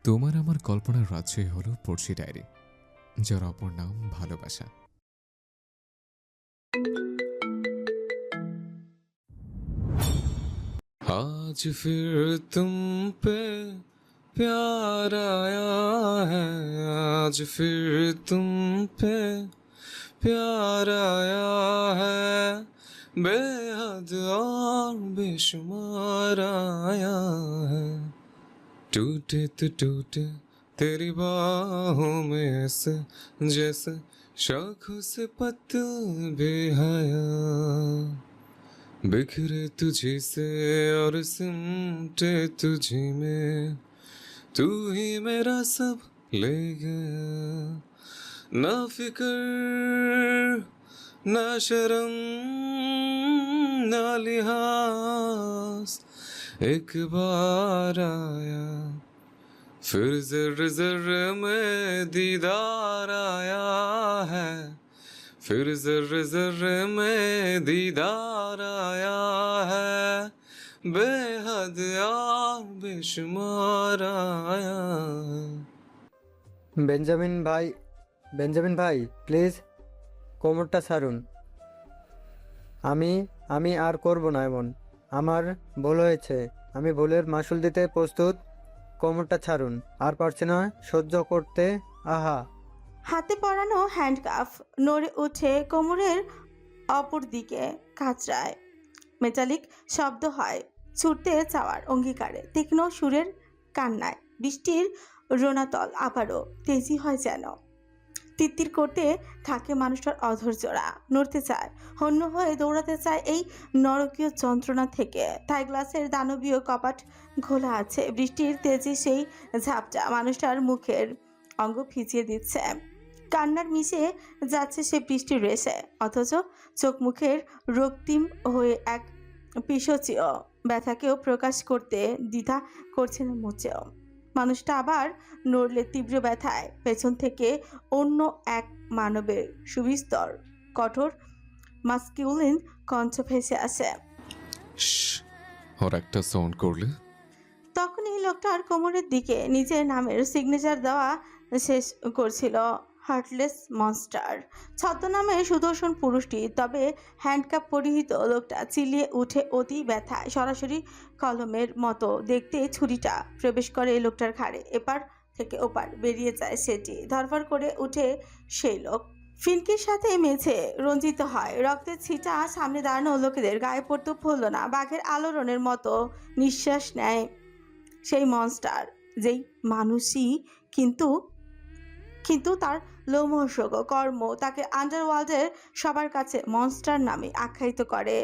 তোমার আমার কল্পনার রাজ্যই হলো পড়শি ডায়েরি, যার অপর নাম ভালোবাসা। आज फिर तुम पे प्यार आया है, आज फिर तुम पे प्यार आया है, बेहद और बेशुमार आया है। टूटे तो टूटे तेरी बाहों में ऐसे, जैसे शाखों से पत्तल बेहया, बिखरे तुझी से और सिमटे तुझी में, तू ही मेरा सब ले गया। ना फिक्र ना शर्म ना लिहाज, एक बार आया फिर जर्र जर्र में दीदार आया है, फिर जर्र जर्र में दीदार आया है, बेहद और बेशुमार आया है। বেঞ্জামিন ভাই প্লিজ কোমরটা ছাড়ুন। আমি আমি আর করব না এমন। আমার ভুল হয়েছে, আমি ভুলের মাসুল দিতে প্রস্তুত। কোমরটা ছাড়ুন, আর পারছি না সহ্য করতে। আহা। হাতে পরানো হ্যান্ডকাফ নড়ে উঠে কোমরের অপর দিকে কাঁচরায়। মেটালিক শব্দ হয় ছুটতে চাওয়ার অঙ্গীকারে, তীক্ষ্ণ সুরের কান্নায়। বৃষ্টির রোনাতল আবারও তেজি হয় যেন। তিত্তির করতে থাকে মানুষটার অধৈর্যরা, নড়তে চায়, হন্য হয়ে দৌড়াতে চায় এই নরকীয় যন্ত্রণা থেকে। থাই গ্লাসের দানবীয় কপাট খোলা আছে, বৃষ্টির তেজি সেই ঝাপটা মানুষটার মুখের অঙ্গ ভিজিয়ে দিচ্ছে। কান্নার মিশে যাচ্ছে সে বৃষ্টির রেশে, অথচ চোখ মুখের রক্তিম হয়ে এক পিশচীয় ব্যথাকেও প্রকাশ করতে দ্বিধা করছে না মোচেও। মানুষটা আবার নড়লে তীব্র ব্যথায় পেছন থেকে অন্য এক মানবের সুবিস্তর কঠোর মাস্কিউলিন কণ্ঠ ভেসে আসে। আর একটা সাউন্ড করলে তখনই লোকটার কোমরের দিকে নিজের নামের সিগনেচার দেওয়া শেষ করছিল হার্টলেস মনস্টার ছদ্মনামে সুদর্শন পুরুষটি। তবে হ্যান্ডকাপ পরিহিত লোকটা চিলিয়ে উঠে অতি ব্যথায়, সরাসরি কলমের মতো দেখতে ছুরিটা প্রবেশ করে এই লোকটার ঘাড়ে। এপার থেকে ওপার বেরিয়ে যায় সেটি। ধরফর করে উঠে সেই লোক, ফিনকির সাথে মেঝে রঞ্জিত হয়। রক্তের ছিটা সামনে দাঁড়ানো লোকেদের গায়ে পড়তে ভুলল না। বাঘের আলোড়নের মতো নিঃশ্বাস নেয় সেই মনস্টার, যেই মানুষই কিন্তু কিন্তু তার লোমহর্ষক কর্ম তাকে আন্ডারওয়ার্ল্ডের সবার কাছে মনস্টার নামে আখ্যায়িত করে।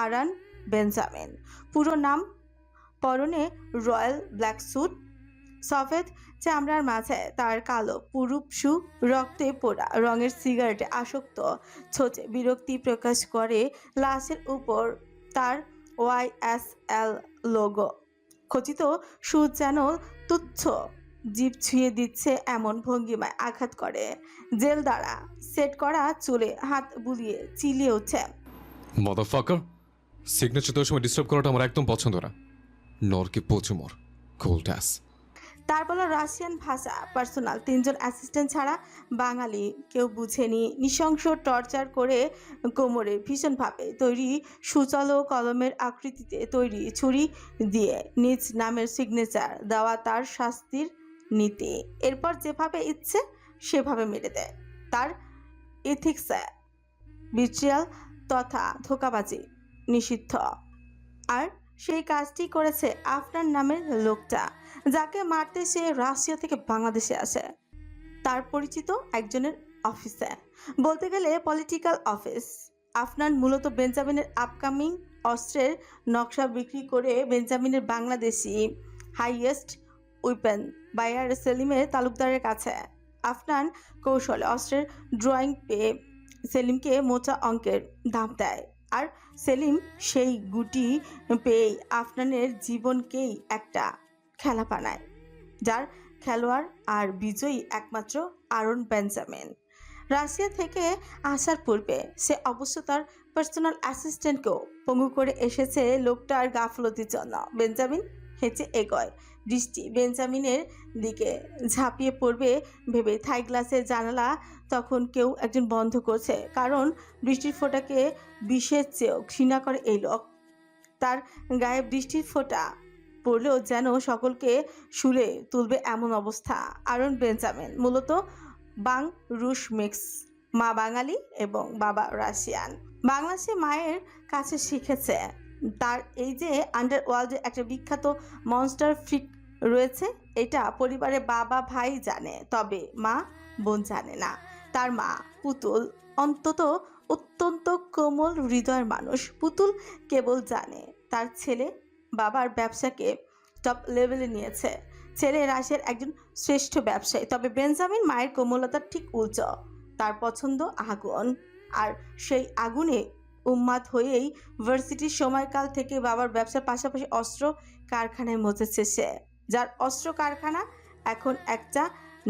আরান বেঞ্জামিন পুরো নাম, পরনে রয়্যাল ব্ল্যাক স্যুট, সফেদ চামড়ার মাঝে তার কালো পুরুপসু, রক্তে পোড়া রঙের সিগারেটে আসক্ত ছোটে বিরক্তি প্রকাশ করে লাশের উপর তার YSL লোগো খচিত। সুদ যেন তুচ্ছ জিভ ছুঁয়ে দিচ্ছে এমন ভঙ্গিমায় আঘাত করে। জেল দ্বারা সেট করা চুলে হাত বুলিয়ে চিলিয়ে উঠছে, মাদারফাকার, সিগনেচার তোর সময় ডিস্টার্ব করাটা আমার একদম পছন্দ না। নরকে পচু মর, কোল্ড অ্যাস। তার বলা রাশিয়ান ভাষা পার্সোনাল 3জন অ্যাসিস্ট্যান্ট ছাড়া বাঙালি কেউ বুঝেনি। নৃশংস টর্চার করে কোমরে ভীষণভাবে তৈরি সুচালো কলমের আকৃতিতে তৈরি ছুরি দিয়ে নিজ নামের সিগনেচার দেওয়া তার শাস্তির নীতি। এরপর যেভাবে ইচ্ছে সেভাবে মেরে দেয়। তার এথিক্সে বিট্রিয়াল তথা ধোঁকাবাজি নিষিদ্ধ। আর সেই কাজটি করেছে আফনান নামের লোকটা, যাকে মারতে সে রাশিয়া থেকে বাংলাদেশে আসে তার পরিচিত একজনের অফিসে, বলতে গেলে পলিটিক্যাল অফিস। আফনান মূলত বেঞ্জামিনের আপকামিং অস্ত্রের নকশা বিক্রি করে বেঞ্জামিনের বাংলাদেশি হাইয়েস্ট উইপেন বায়ার সেলিমের তালুকদারের কাছে। আফনান কৌশলে অস্ত্রের ড্রয়িং পেয়ে সেলিমকে মোটা অঙ্কের দাম দেয়, আর সেলিম সেই গুটি পেয়েই আফনানের জীবনকেই একটা খেলা বানায়, যার খেলোয়াড় আর বিজয়ী একমাত্র আরন বেঞ্জামিন। রাশিয়া থেকে আসার পূর্বে সে অবশ্য তার পার্সোনাল অ্যাসিস্ট্যান্টকেও পঙ্গু করে এসেছে লোকটার গাফলতির জন্য। বেঞ্জামিন হেঁচে এগোয়, দৃষ্টি বেঞ্জামিনের দিকে ঝাঁপিয়ে পড়বে ভেবে থাই গ্লাসের জানালা তখন কেউ একজন বন্ধ করছে, কারণ বৃষ্টির ফোঁটাকে বিষের চেয়েও ঘৃণা করে এই লোক। তার গায়ে বৃষ্টির ফোঁটা পড়লেও যেন সকলকে শুলে তুলবে এমন অবস্থা। আরন বেঞ্জামিন মূলত বাং রুশ মিক্স, মা বাঙালি এবং বাবা রাশিয়ান। বাংলাদেশে মায়ের কাছে শিখেছে তার এই যে আন্ডারওয়ার্ল্ডে একটা বিখ্যাত মনস্টার ফ্রিক রয়েছে, এটা পরিবারে বাবা ভাই জানে, তবে মা বোন জানে না। তার মা পুতুল অত্যন্ত কোমল হৃদয়ের মানুষ। পুতুল কেবল জানে তার ছেলে বাবার ব্যবসাকে টপ লেভেলে নিয়েছে। ছেলে রাশিয়ার একজন শ্রেষ্ঠ ব্যবসায়ী, তবে বেঞ্জামিন মায়ের কোমলতার ঠিক উল্টো। তার পছন্দ আগুন, আর সেই আগুনে উন্মাদ হয়েই ভার্সিটির সময়কাল থেকে বাবার ব্যবসার পাশাপাশি অস্ত্র কারখানায় মজেছে সে, যার অস্ত্র কারখানা এখন একটা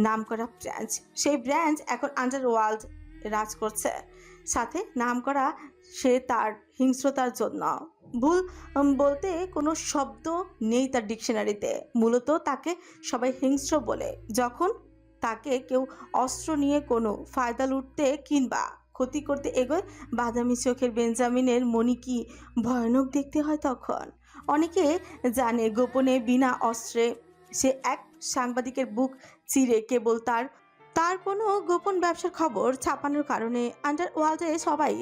নামকরা ব্রাঞ্চ। সেই ব্রাঞ্চ এখন আন্ডারওয়ার্ল্ড রাজ করছে, সাথে নামকরা সে তার হিংস্রতার জন্য। ভুল বলতে কোনো শব্দ নেই তার ডিকশনারিতে। মূলত তাকে সবাই হিংস্র বলে যখন তাকে কেউ অস্ত্র নিয়ে কোনো ফায়দা লুটতে কিংবা ক্ষতি করতে এগোয়। বাদামি চোখের বেঞ্জামিনের মনি কি ভয়ানক দেখতে হয় তখন। অনেকে জানে গোপনে বিনা অস্ত্রে সে এক সাংবাদিকের বুক চিরে কেবল তার কোনো গোপন ব্যবসার খবর ছাপানোর কারণে। আন্ডারওয়ার্ল্ডে সবাই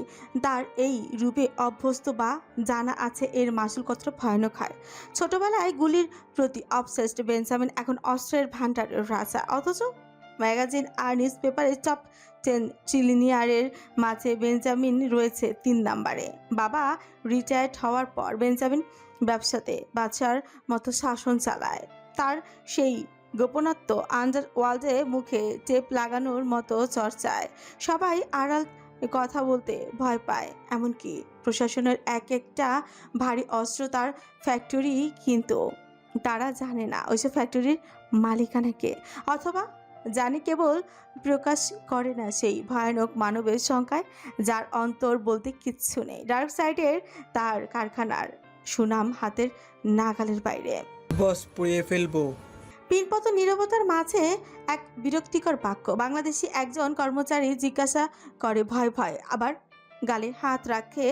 তার এই রূপে অভ্যস্ত বা জানা আছে এর মাসুল কতটা ভয়ানক হয়। ছোটবেলায় গুলির প্রতি অবসেসড বেঞ্জামিন এখন অস্ত্রের ভান্ডারের রাজা, অথচ ম্যাগাজিন আর নিউজ পেপারের টপ 10 ট্রিলিনিয়ারের মাঝে বেঞ্জামিন রয়েছে 3 নম্বরে। বাবা রিটায়ার্ড হওয়ার পর বেঞ্জামিন ব্যবসাতে বাচ্চার মতো শাসন চালায়। তার সেই গোপনত্ব আন্ডারওয়ার্ল্ডে মুখে টেপ লাগানোর মতো চর্চায় সবাই আড়াল কথা বলতে ভয় পায়। এমনকি প্রশাসনের একটা ভারী অস্ত্র তার ফ্যাক্টরি, কিন্তু তারা জানে না ওইসব ফ্যাক্টরির মালিকানাকে, অথবা জানে কেবল প্রকাশ করে না সেই ভয়ানক মানবের সংখ্যায় যার অন্তর বলতে কিচ্ছু নেই। ডার্ক সাইডের তার কারখানার সুনাম হাতের নাগালের বাইরে। বস পুড়িয়ে ফেলবো। পিনপত নীরবতার মাঝে এক বিরক্তিকর বাক্য। বাংলাদেশি একজন কর্মচারী জিজ্ঞাসা করে ভয় ভয়, আবার গালে হাত রাখে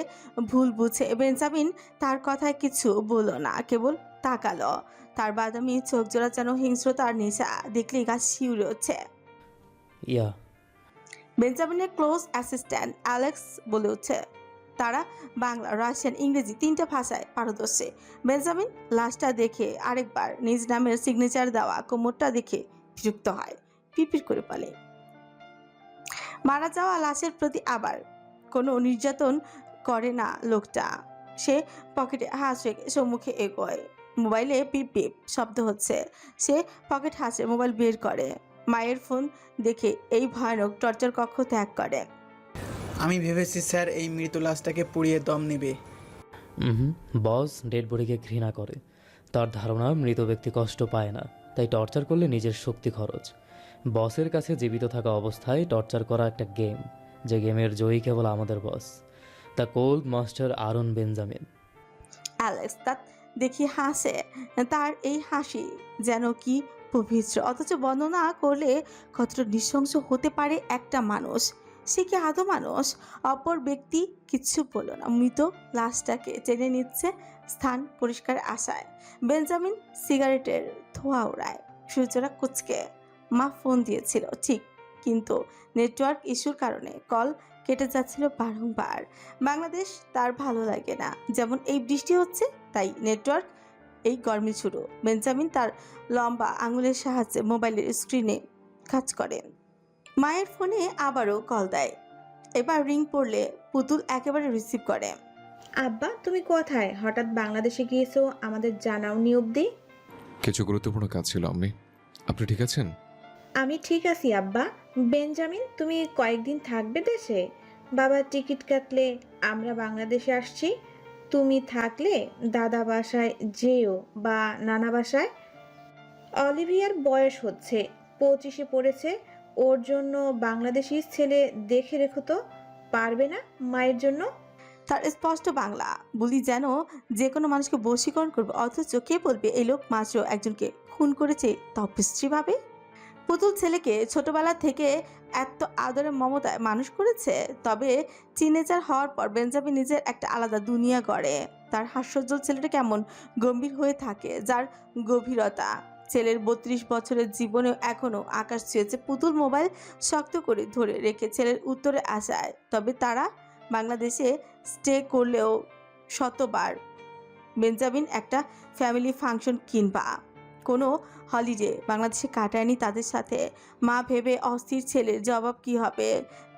ভুল বুঝে। বেঞ্জামিন তার কথায় কিছু বলল না, কেবল তাকালো। তার বাদামি চোখ জোড়া যেন হিংস্রতার নেশা, দেখলেই গা শিউরে ওঠে। ইয়া বেঞ্জামিনের ক্লোজ অ্যাসিস্ট্যান্ট অ্যালেক্স বলে উঠছে। তারা বাংলা, রাশিয়ান, ইংরেজি 3টে ভাষায় পারদর্শী। বেঞ্জামিন লাশটা দেখে আরেকবার নিজ নামের সিগনেচার দেওয়া কোমরটা দেখে বিরক্ত হয়, পিপির করে পালে। মারা যাওয়া লাশের প্রতি আবার কোনো নির্যাতন করে না লোকটা। সে পকেটে হাত রেখে সম্মুখে এগোয়। মোবাইলে পিপ পিপ শব্দ হচ্ছে। সে পকেট হাসে মোবাইল বের করে, মায়ের ফোন দেখে এই ভয়ানক টর্চার কক্ষ ত্যাগ করে। আমি ভেবেছি স্যার এই মৃত লাশটাকে পুড়িয়ে দম নেবে। বস ডেড বডিকে ঘৃণা করে। তার ধারণা মৃত ব্যক্তি কষ্ট পায় না, তাই টর্চার করলে নিজের শক্তি খরচ। বসের কাছে জীবিত থাকা অবস্থায় টর্চার করা একটা গেম, যে গেমের জয়ী কেবল আমাদের boss, the cold master Aaron Benjamin. Alex তা দেখি হাসে। তার এই হাসি যেন কি পবিত্র, অথচ বর্ণনা করলে কতটা নৃশংস হতে পারে একটা মানুষ। সে কি আদৌ মানুষ? অপর ব্যক্তি কিচ্ছু বলল না, মৃত লাশটাকে টেনে নিচ্ছে স্থান পরিষ্কার আশায়। বেঞ্জামিন সিগারেটের ধোঁয়া ওড়ায়, সূর্যরা কুচকে। মা ফোন দিয়েছিল ঠিক, কিন্তু নেটওয়ার্ক ইস্যুর কারণে কল কেটে যাচ্ছিল বারংবার। বাংলাদেশ তার ভালো লাগে না, যেমন এই বৃষ্টি হচ্ছে, তাই নেটওয়ার্ক এই গরমে শুরু। বেঞ্জামিন তার লম্বা আঙুলের সাহায্যে মোবাইলের স্ক্রিনে কাজ করেন। মায়ের ফোনে আবারও কল দেয়। এবার রিং পড়লে পুতুল একেবারে রিসিভ করে। আব্বা তুমি কোথায়? হঠাৎ বাংলাদেশে গিয়েছো, আমাদের জানাওনি অবধি। কিছু গুরুত্বপূর্ণ কাজ ছিল আম্মি। আপনি ঠিক আছেন? আমি ঠিক আছি আব্বা। বেঞ্জামিন তুমি কয়েকদিন থাকবে দেশে? বাবা টিকিট কাটলে আমরা বাংলাদেশে আসছি। তুমি থাকলে দাদা বাসায় যেও বা নানা বাসায়। অলিভিয়ার বয়স হচ্ছে 25-এ পড়েছে, ওর জন্য বাংলাদেশি ছেলে দেখে রেখো তো, পারবে না মায়ের জন্য? তার স্পষ্ট বাংলা বলি যেন যে কোনো মানুষকে বশীকরণ করবে, অথচ কে বলবে এই লোক মাত্র একজনকে খুন করেছে তপস্বী ভাবে? পুতুল ছেলেকে ছোটবেলা থেকে এত আদরে মমতায় মানুষ করেছে, তবে টিনেজার হওয়ার পর বেঞ্জামিন নিজের একটা আলাদা দুনিয়া গড়ে। তার হাস্যোজ্জ্বল ছেলেটা কেমন গম্ভীর হয়ে থাকে, যার গভীরতা ছেলের 32 বছরের জীবনেও এখনো আকাশ ছুঁয়েছে। পুতুল মোবাইল শক্ত করে ধরে রেখে ছেলের উত্তরে আসায়, তবে তারা বাংলাদেশে স্টে করলেও শতবার বেঞ্জামিন একটা ফ্যামিলি ফাংশন কিংবা কোনো হলিডে বাংলাদেশে কাটায়নি তাদের সাথে। মা ভেবে অস্থির ছেলের জবাব কি হবে।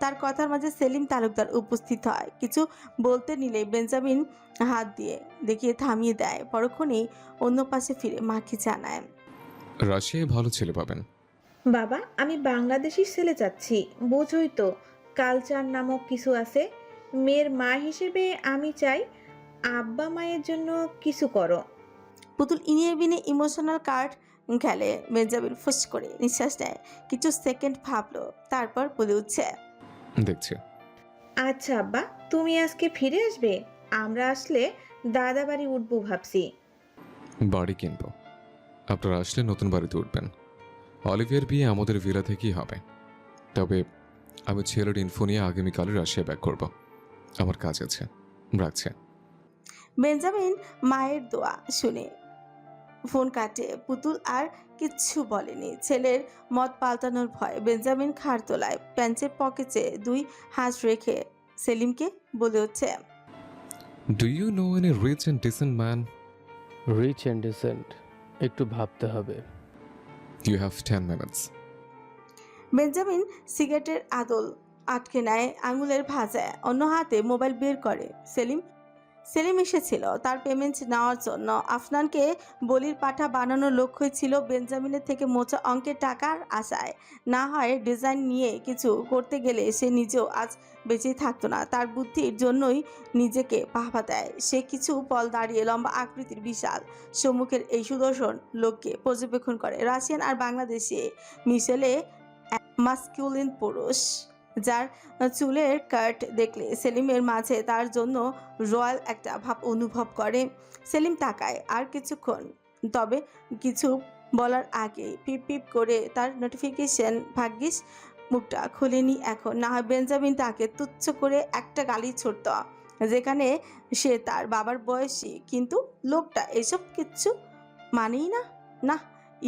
তার কথার মাঝে সেলিম তালুকদার উপস্থিত হয়। কিছু বলতে নিলেই বেঞ্জামিন হাত দিয়ে দেখিয়ে থামিয়ে দেয়। পরক্ষণেই অন্য পাশে ফিরে মাকে জানায়, রাশিয়ায় ভালো ছেলে পাবেন। বাবা, আমি বাংলাদেশি ছেলে চাচ্ছি। বোঝই তো, কালচার নামক কিছু আছে। মেয়ের মা হিসেবে আমি চাই আব্বা মায়ের জন্য কিছু করো। পুতুল ইনিয়ে বিনে ইমোশনাল কার্ড খেলে। বেঞ্জামিন ফুস করে নিঃশ্বাস নেয়, কিছু সেকেন্ড ভাবলো, তারপর বলে উঠছে, দেখছি। আচ্ছা আব্বা, তুমি আজকে ফিরে আসবে? আমরা আসলে দাদা বাড়ি উঠবো ভাবছি। বাড়ি কিনবো, আপনারা আসলে নতুন বাড়িতে উঠবেন। অলিভিয়ার বিয়ে আমাদের ভিলা থেকেই হবে, তবে আমি ছেলের ইনফো নিয়ে আগামীকাল রাশিয়া ব্যাক করব। আমার কাজ আছে, রাখছে। বেঞ্জামিন মায়ের দোয়া শুনে ফোন কাটে। পুতুল আর কিচ্ছু বলেনি। ছেলের মত পাল্টানোর ভয় বেঞ্জামিন খাড় তোলায় প্যান্টের পকেটে 2 হাত রেখে সেলিমকে বলে হচ্ছে, do you know any rich and decent man? Rich and decent একটু ভাবতে হবে। You have 10 minutes. বেঞ্জামিন সিগারেটের আদল আটকে নেয় আঙুলের ভাঁজায়, অন্য হাতে মোবাইল বের করে। সেলিম এসেছিল তার পেমেন্ট নেওয়ার জন্য। আফনানকে বলির পাঠা বানানোর লক্ষ্যই ছিল বেঞ্জামিনের থেকে মোচা অঙ্কের টাকার আশায়। না হয় ডিজাইন নিয়ে কিছু করতে গেলে সে নিজেও আজ বেঁচেই থাকতো না। তার বুদ্ধির জন্যই নিজেকে বাহবা দেয় সে। কিছু পল দাঁড়িয়ে লম্বা আকৃতির বিশাল সম্মুখের এই সুদর্শন লোককে পর্যবেক্ষণ করে। রাশিয়ান আর বাংলাদেশে মিশেলে মাস্কুলিন পুরুষ, যার চুলের কাট দেখলে সেলিমের মাঝে তার জন্য রয়্যাল একটা ভাব অনুভব করে। সেলিম তাকায় আর কিছুক্ষণ, তবে কিছু বলার আগে পিপ পিপ করে তার নোটিফিকেশন। ভাগ্যিস মুখটা খুলেনি এখন, না হয় বেঞ্জামিন তাকে তুচ্ছ করে একটা গালি ছুড়ত, যেখানে সে তার বাবার বয়সী। কিন্তু লোকটা এসব কিচ্ছু মানেই না। না,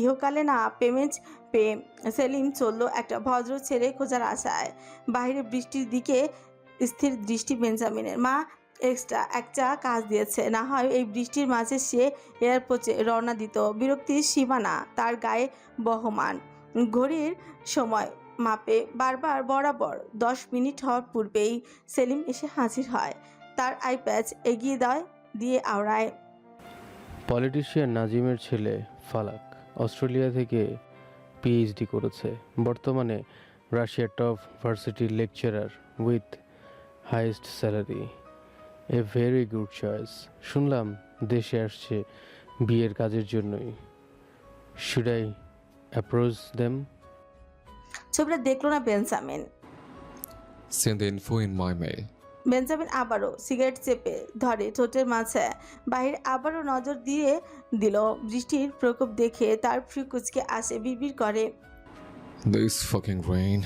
ইহকালে না পেমেন্ট পেয়ে সেলিম চলল একটা ভদ্র ছেলে খোঁজার আশায়। বাইরে বৃষ্টির দিকে স্থির দৃষ্টি বেঞ্জামিনের। মা এক্সট্রা একটা কাজ দিয়েছে, না হয় এই বৃষ্টির মাঝে সে এয়ারপোর্টে রওনা দিত। বিরক্তির সীমানা তার গায়ে বহমান। ঘড়ির সময় মাপে বারবার বরাবর 10 মিনিট হওয়ার পূর্বেই সেলিম এসে হাজির হয়। তার আইপ্যাচ এগিয়ে দিয়ে আওড়ায়, পলিটিশিয়ান নাজিমের ছেলে ফালাক অস্ট্রেলিয়া থেকে পিএইচডি করেছে। বর্তমানে রাশিয়ার টপ ভার্সিটির lecturer with highest salary. A very good choice. শুনলাম দেশে আসছে বিয়ের কাজের জন্যই। Should I approach them? ছবিটা দেখলো না Benjamin. Send the info in my mail. Benjamin আবারও সিগারেট চেপে ধরে ঠোঁটের মাঝে। বাহির আবারও নজর দিয়ে দিল। বৃষ্টির প্রকোপ দেখে তার ফ্রি কুচকে আসে, বিড়বিড় করে, দিস ফাকিং রেইন।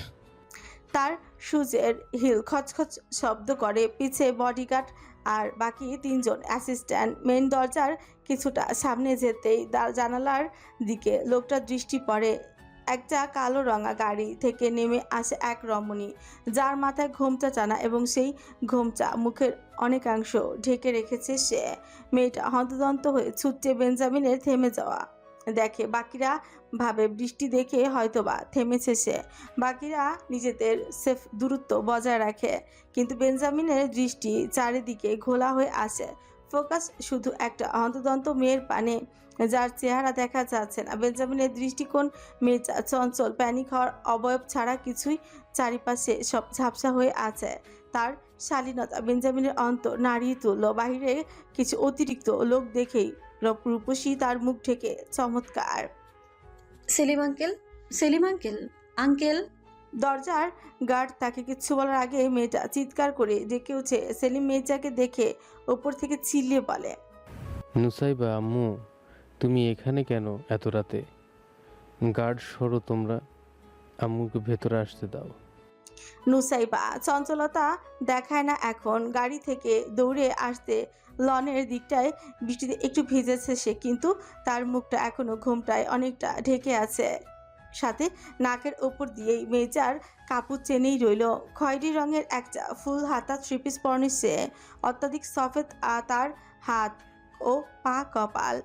তার শুজের হিল খচখচ শব্দ করে। পিছে বডিগার্ড আর বাকি 3 জন অ্যাসিস্ট্যান্ট। মেইন দরজার কিছুটা সামনে যেতেই জানালার দিকে লোকটার দৃষ্টি পড়ে। একটা কালো রঙা গাড়ি থেকে নেমে আসে এক রমণী, যার মাথায় ঘোমটা টানা এবং সেই ঘোমটা মুখের অনেকাংশ ঢেকে রেখেছে সে। মেয়েটা হন্তদন্ত হয়ে ছুটে বেঞ্জামিনের থেমে যাওয়া দেখে। বাকিরা ভাবে বৃষ্টি দেখে হয়তোবা থেমেছে সে। বাকিরা নিজেদের সেফ দূরত্ব বজায় রাখে, কিন্তু বেঞ্জামিনের দৃষ্টি চারিদিকে ঘোলা হয়ে আসে। ফোকাস শুধু একটা হন্তদন্ত মেয়ের পানে, যার চেহারা দেখা যাচ্ছে না। বেঞ্জামিনের দৃষ্টিকোণ মেয়েটা চঞ্চল, প্যানিক হওয়ার অবয়ব ছাড়া কিছুই। চারিপাশে সব ঝাপসা হয়ে আছে। তার শালীনতা বেঞ্জামিনের অন্তর নাড়িয়ে তুলল। বাহিরে কিছু অতিরিক্ত লোক দেখেই রূপসী তার মুখ ঢেকে চমৎকার। Salim uncle, Salim uncle, uncle. দরজার গার্ড তাকে কিছু বলার আগে মেয়েটা চিৎকার করে ডেকে উঠে। সেলিম মেয়েটাকে দেখে ওপর থেকে চিল্লিয়ে বলে, নুসাইবা আম্মু, তুমি এখানে কেন এত রাতে? গার্ড সরো তোমরা, আম্মুকে ভেতরে আসতে দাও। নুসাইবা চঞ্চলতা দেখায় না এখন। গাড়ি থেকে দৌড়ে আসতে লনের দিকটায় বৃষ্টিতে একটু ভিজেছে সে, কিন্তু তার মুখটা এখনো ঘোমটায় অনেকটা ঢেকে আছে। সাথে নাকের ওপর দিয়েই মেজার কাপড় চেনেই রইল। খয়েরি রঙের একটা ফুল হাতা থ্রিপিস পরনে সে। অত্যাধিক সফেদ তার হাত ও পা, কপাল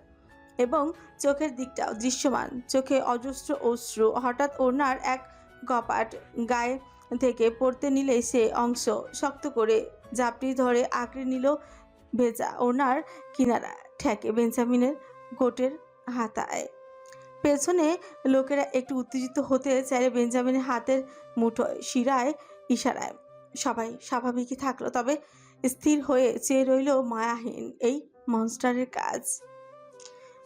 এবং চোখের দিকটাও দৃশ্যমান। চোখে অজস্র অশ্রু। হঠাৎ ওনার এক কপাট গায়ে থেকে পড়তে নিলেই সে অংশ শক্ত করে জাপটি ধরে আঁকড়ে নিল ভেজা ওনার কিনারা ঠেকে বেঞ্জামিনের কোটের হাতায়। পেছনে লোকেরা একটু উত্তেজিত হতে চাইলে বেঞ্জামিনের হাতের মুঠোয় শিরায় ইশারায় সবাই স্বাভাবিকই থাকলো, তবে স্থির হয়ে চেয়ে রইল মায়াহীন এই মনস্টারের কাজ।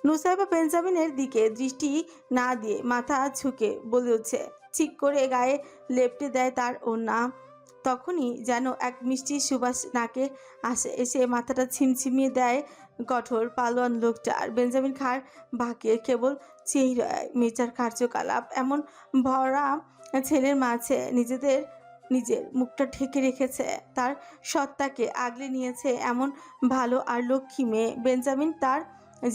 নুসাইবা বেঞ্জামিনের দিকে দৃষ্টি না দিয়ে মাথা ঝুঁকে বলে উঠছে, ঠিক করে গায়ে লেপটে দেয় তার ওড়না। তখনই যেন এক মিষ্টি সুবাস নাকে আসে, এসে মাথাটা ছিমছিমিয়ে দেয় কঠোর পালোয়ান লোকটার। বেঞ্জামিন খাড় বাঁকিয়ে কেবল চেয়ে রয় মেচার কার্যকলাপ। এমন ভরা ছেলের মাঝে নিজের মুখটা ঢেকে রেখেছে, তার সত্তাকে আগলে নিয়েছে এমন ভালো আর লক্ষ্মী মেয়ে বেঞ্জামিন তার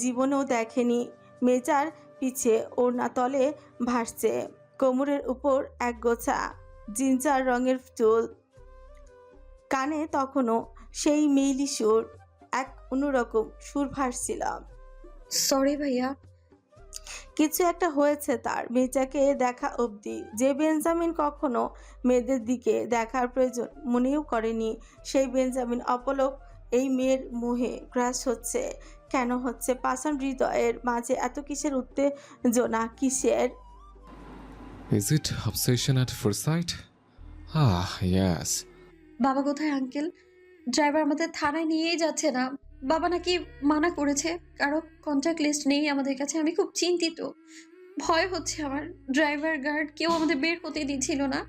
জীবনেও দেখেনি। মেজার পিছে ওড়না তলে ভাসছে কোমরের উপর এক গোছা জিঞ্জার রঙের চুল। কানে তখনও সেই মেইলি সুর, এক অন্যরকম সুর ভাসছিল। সরি ভাইয়া। কিছু একটা হয়েছে তার মেয়েটাকে দেখা অবধি। যে বেঞ্জামিন কখনো মেয়েদের দিকে দেখার প্রয়োজন মনেও করেনি, সেই বেঞ্জামিন অপলক এই মেয়ের মোহে গ্রাস হচ্ছে। কেন হচ্ছে? পাষাণ হৃদয়ের মাঝে এত কিসের উত্তেজনা, কিসের? Is it obsession at first sight? Ah, yes. বাবা কোথায় আঙ্কেল? ড্রাইভার আমাদের থানায় নিয়েই যাচ্ছে না। বাবা নাকি মানা করেছে, কারো কন্ট্যাক্ট লিস্ট নেই আমাদের কাছে। আমি খুব চিন্তিত, ভয় হচ্ছে আমার। ড্রাইভার, গার্ড কেউ আমাদের বের হতে দিচ্ছিল না।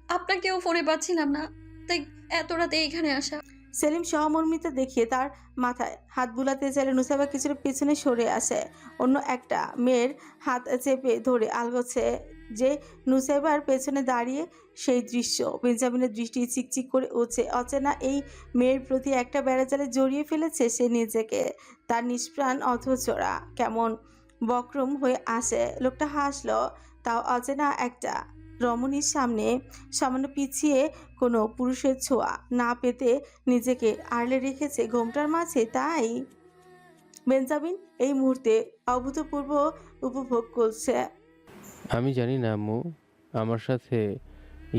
আপনাকেও ফোনে পাচ্ছিলাম না, তাই এত রাতে এখানে আসা। সেলিম সহমর্মিতা দেখিয়ে তার মাথায় হাত বুলাতে চাইলে নুসাইবা কিছুটা পেছনে সরে আসে। অন্য একটা মেয়ের হাত চেপে ধরে আলগোছে যে নুসাইবার পেছনে দাঁড়িয়ে। সেই দৃশ্য বেঞ্জামিনের দৃষ্টি চিকচিক করে উঠছে। অচেনা এই মেয়ের প্রতি একটা বেড়াজালে জড়িয়ে ফেলেছে সে নিজেকে। তার নিষ্প্রাণ অথচরা কেমন বক্রম হয়ে আসে। লোকটা হাসলো, তাও অচেনা একটা রমণীর সামনে সামান্য পিছিয়ে কোনো পুরুষের ছোঁয়া না পেতে নিজেকে আড়লে রেখেছে ঘোমটার মাঝে। তাই বেঞ্জামিন এই মুহূর্তে অভূতপূর্ব উপভোগ করছে। আমি জানি না আম্মু, আমার সাথে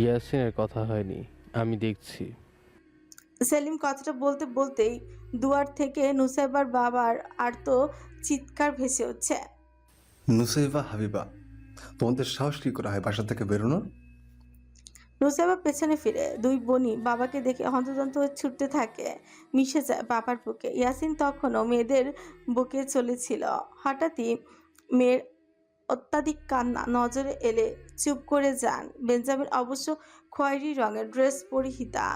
ইয়াসিনের কথা হয়নি, আমি দেখছি। সেলিম কথাটা বলতে বলতেই দুয়ার থেকে নুসাইবার বাবার আর্ত চিৎকার ভেসে উঠছে। নুসাইবা, হাবিবা, তোমাদের সাহস কি করে হয় বাসা থেকে বেরোনোর? নুসাইবা পেছনে ফিরে দুই বোনই বাবাকে দেখে হন্তদন্ত হয়ে ছুটতে থাকে, মিশে যায় বাবার বুকে। ইয়াসিন তখনও মেয়েদের বুকে চলেছিল। হঠাৎই মেয়ের অত্যাধিক কান্না নজরে এলে চুপ করে যান। বেঞ্জামিন অবশ্য খয়েরি রঙের ড্রেস পরিহিতা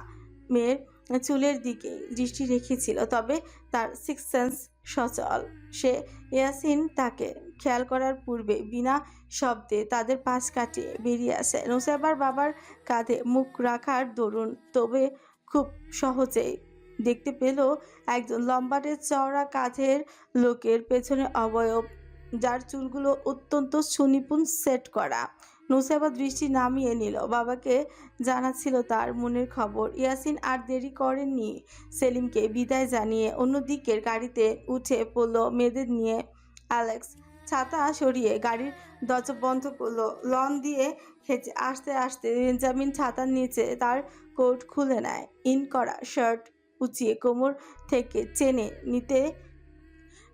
মেয়ের চুলের দিকে দৃষ্টি রেখেছিল, তবে তার সিক্স সেন্স সচল। সে ইয়াসিন তাকে খেয়াল করার পূর্বে বিনা শব্দে তাদের পাশ কাটিয়ে বেরিয়ে আসে। নুসাইবার বাবার কাঁধে মুখ রাখার দরুন তবে খুব সহজেই দেখতে পেল একজন লম্বাটে চওড়া কাঁধের লোকের পেছনে অবয়ব, যার চুলগুলো অত্যন্ত সুনিপুণ সেট করা। নুসাইবা দৃষ্টি নামিয়ে নিল। বাবাকে জানাচ্ছিল তার মনের খবর। ইয়াসিন আর দেরি করেননি, সেলিমকে বিদায় জানিয়ে অন্যদিকের গাড়িতে উঠে পড়ল মেয়েদের নিয়ে। অ্যালেক্স ছাতা সরিয়ে গাড়ির দরজা বন্ধ করলো। লন দিয়ে হেঁটে আসতে আসতে বেঞ্জামিন ছাতার নিচে তার কোট খুলে নেয়। ইন করা শার্ট উঁচিয়ে কোমর থেকে চেনে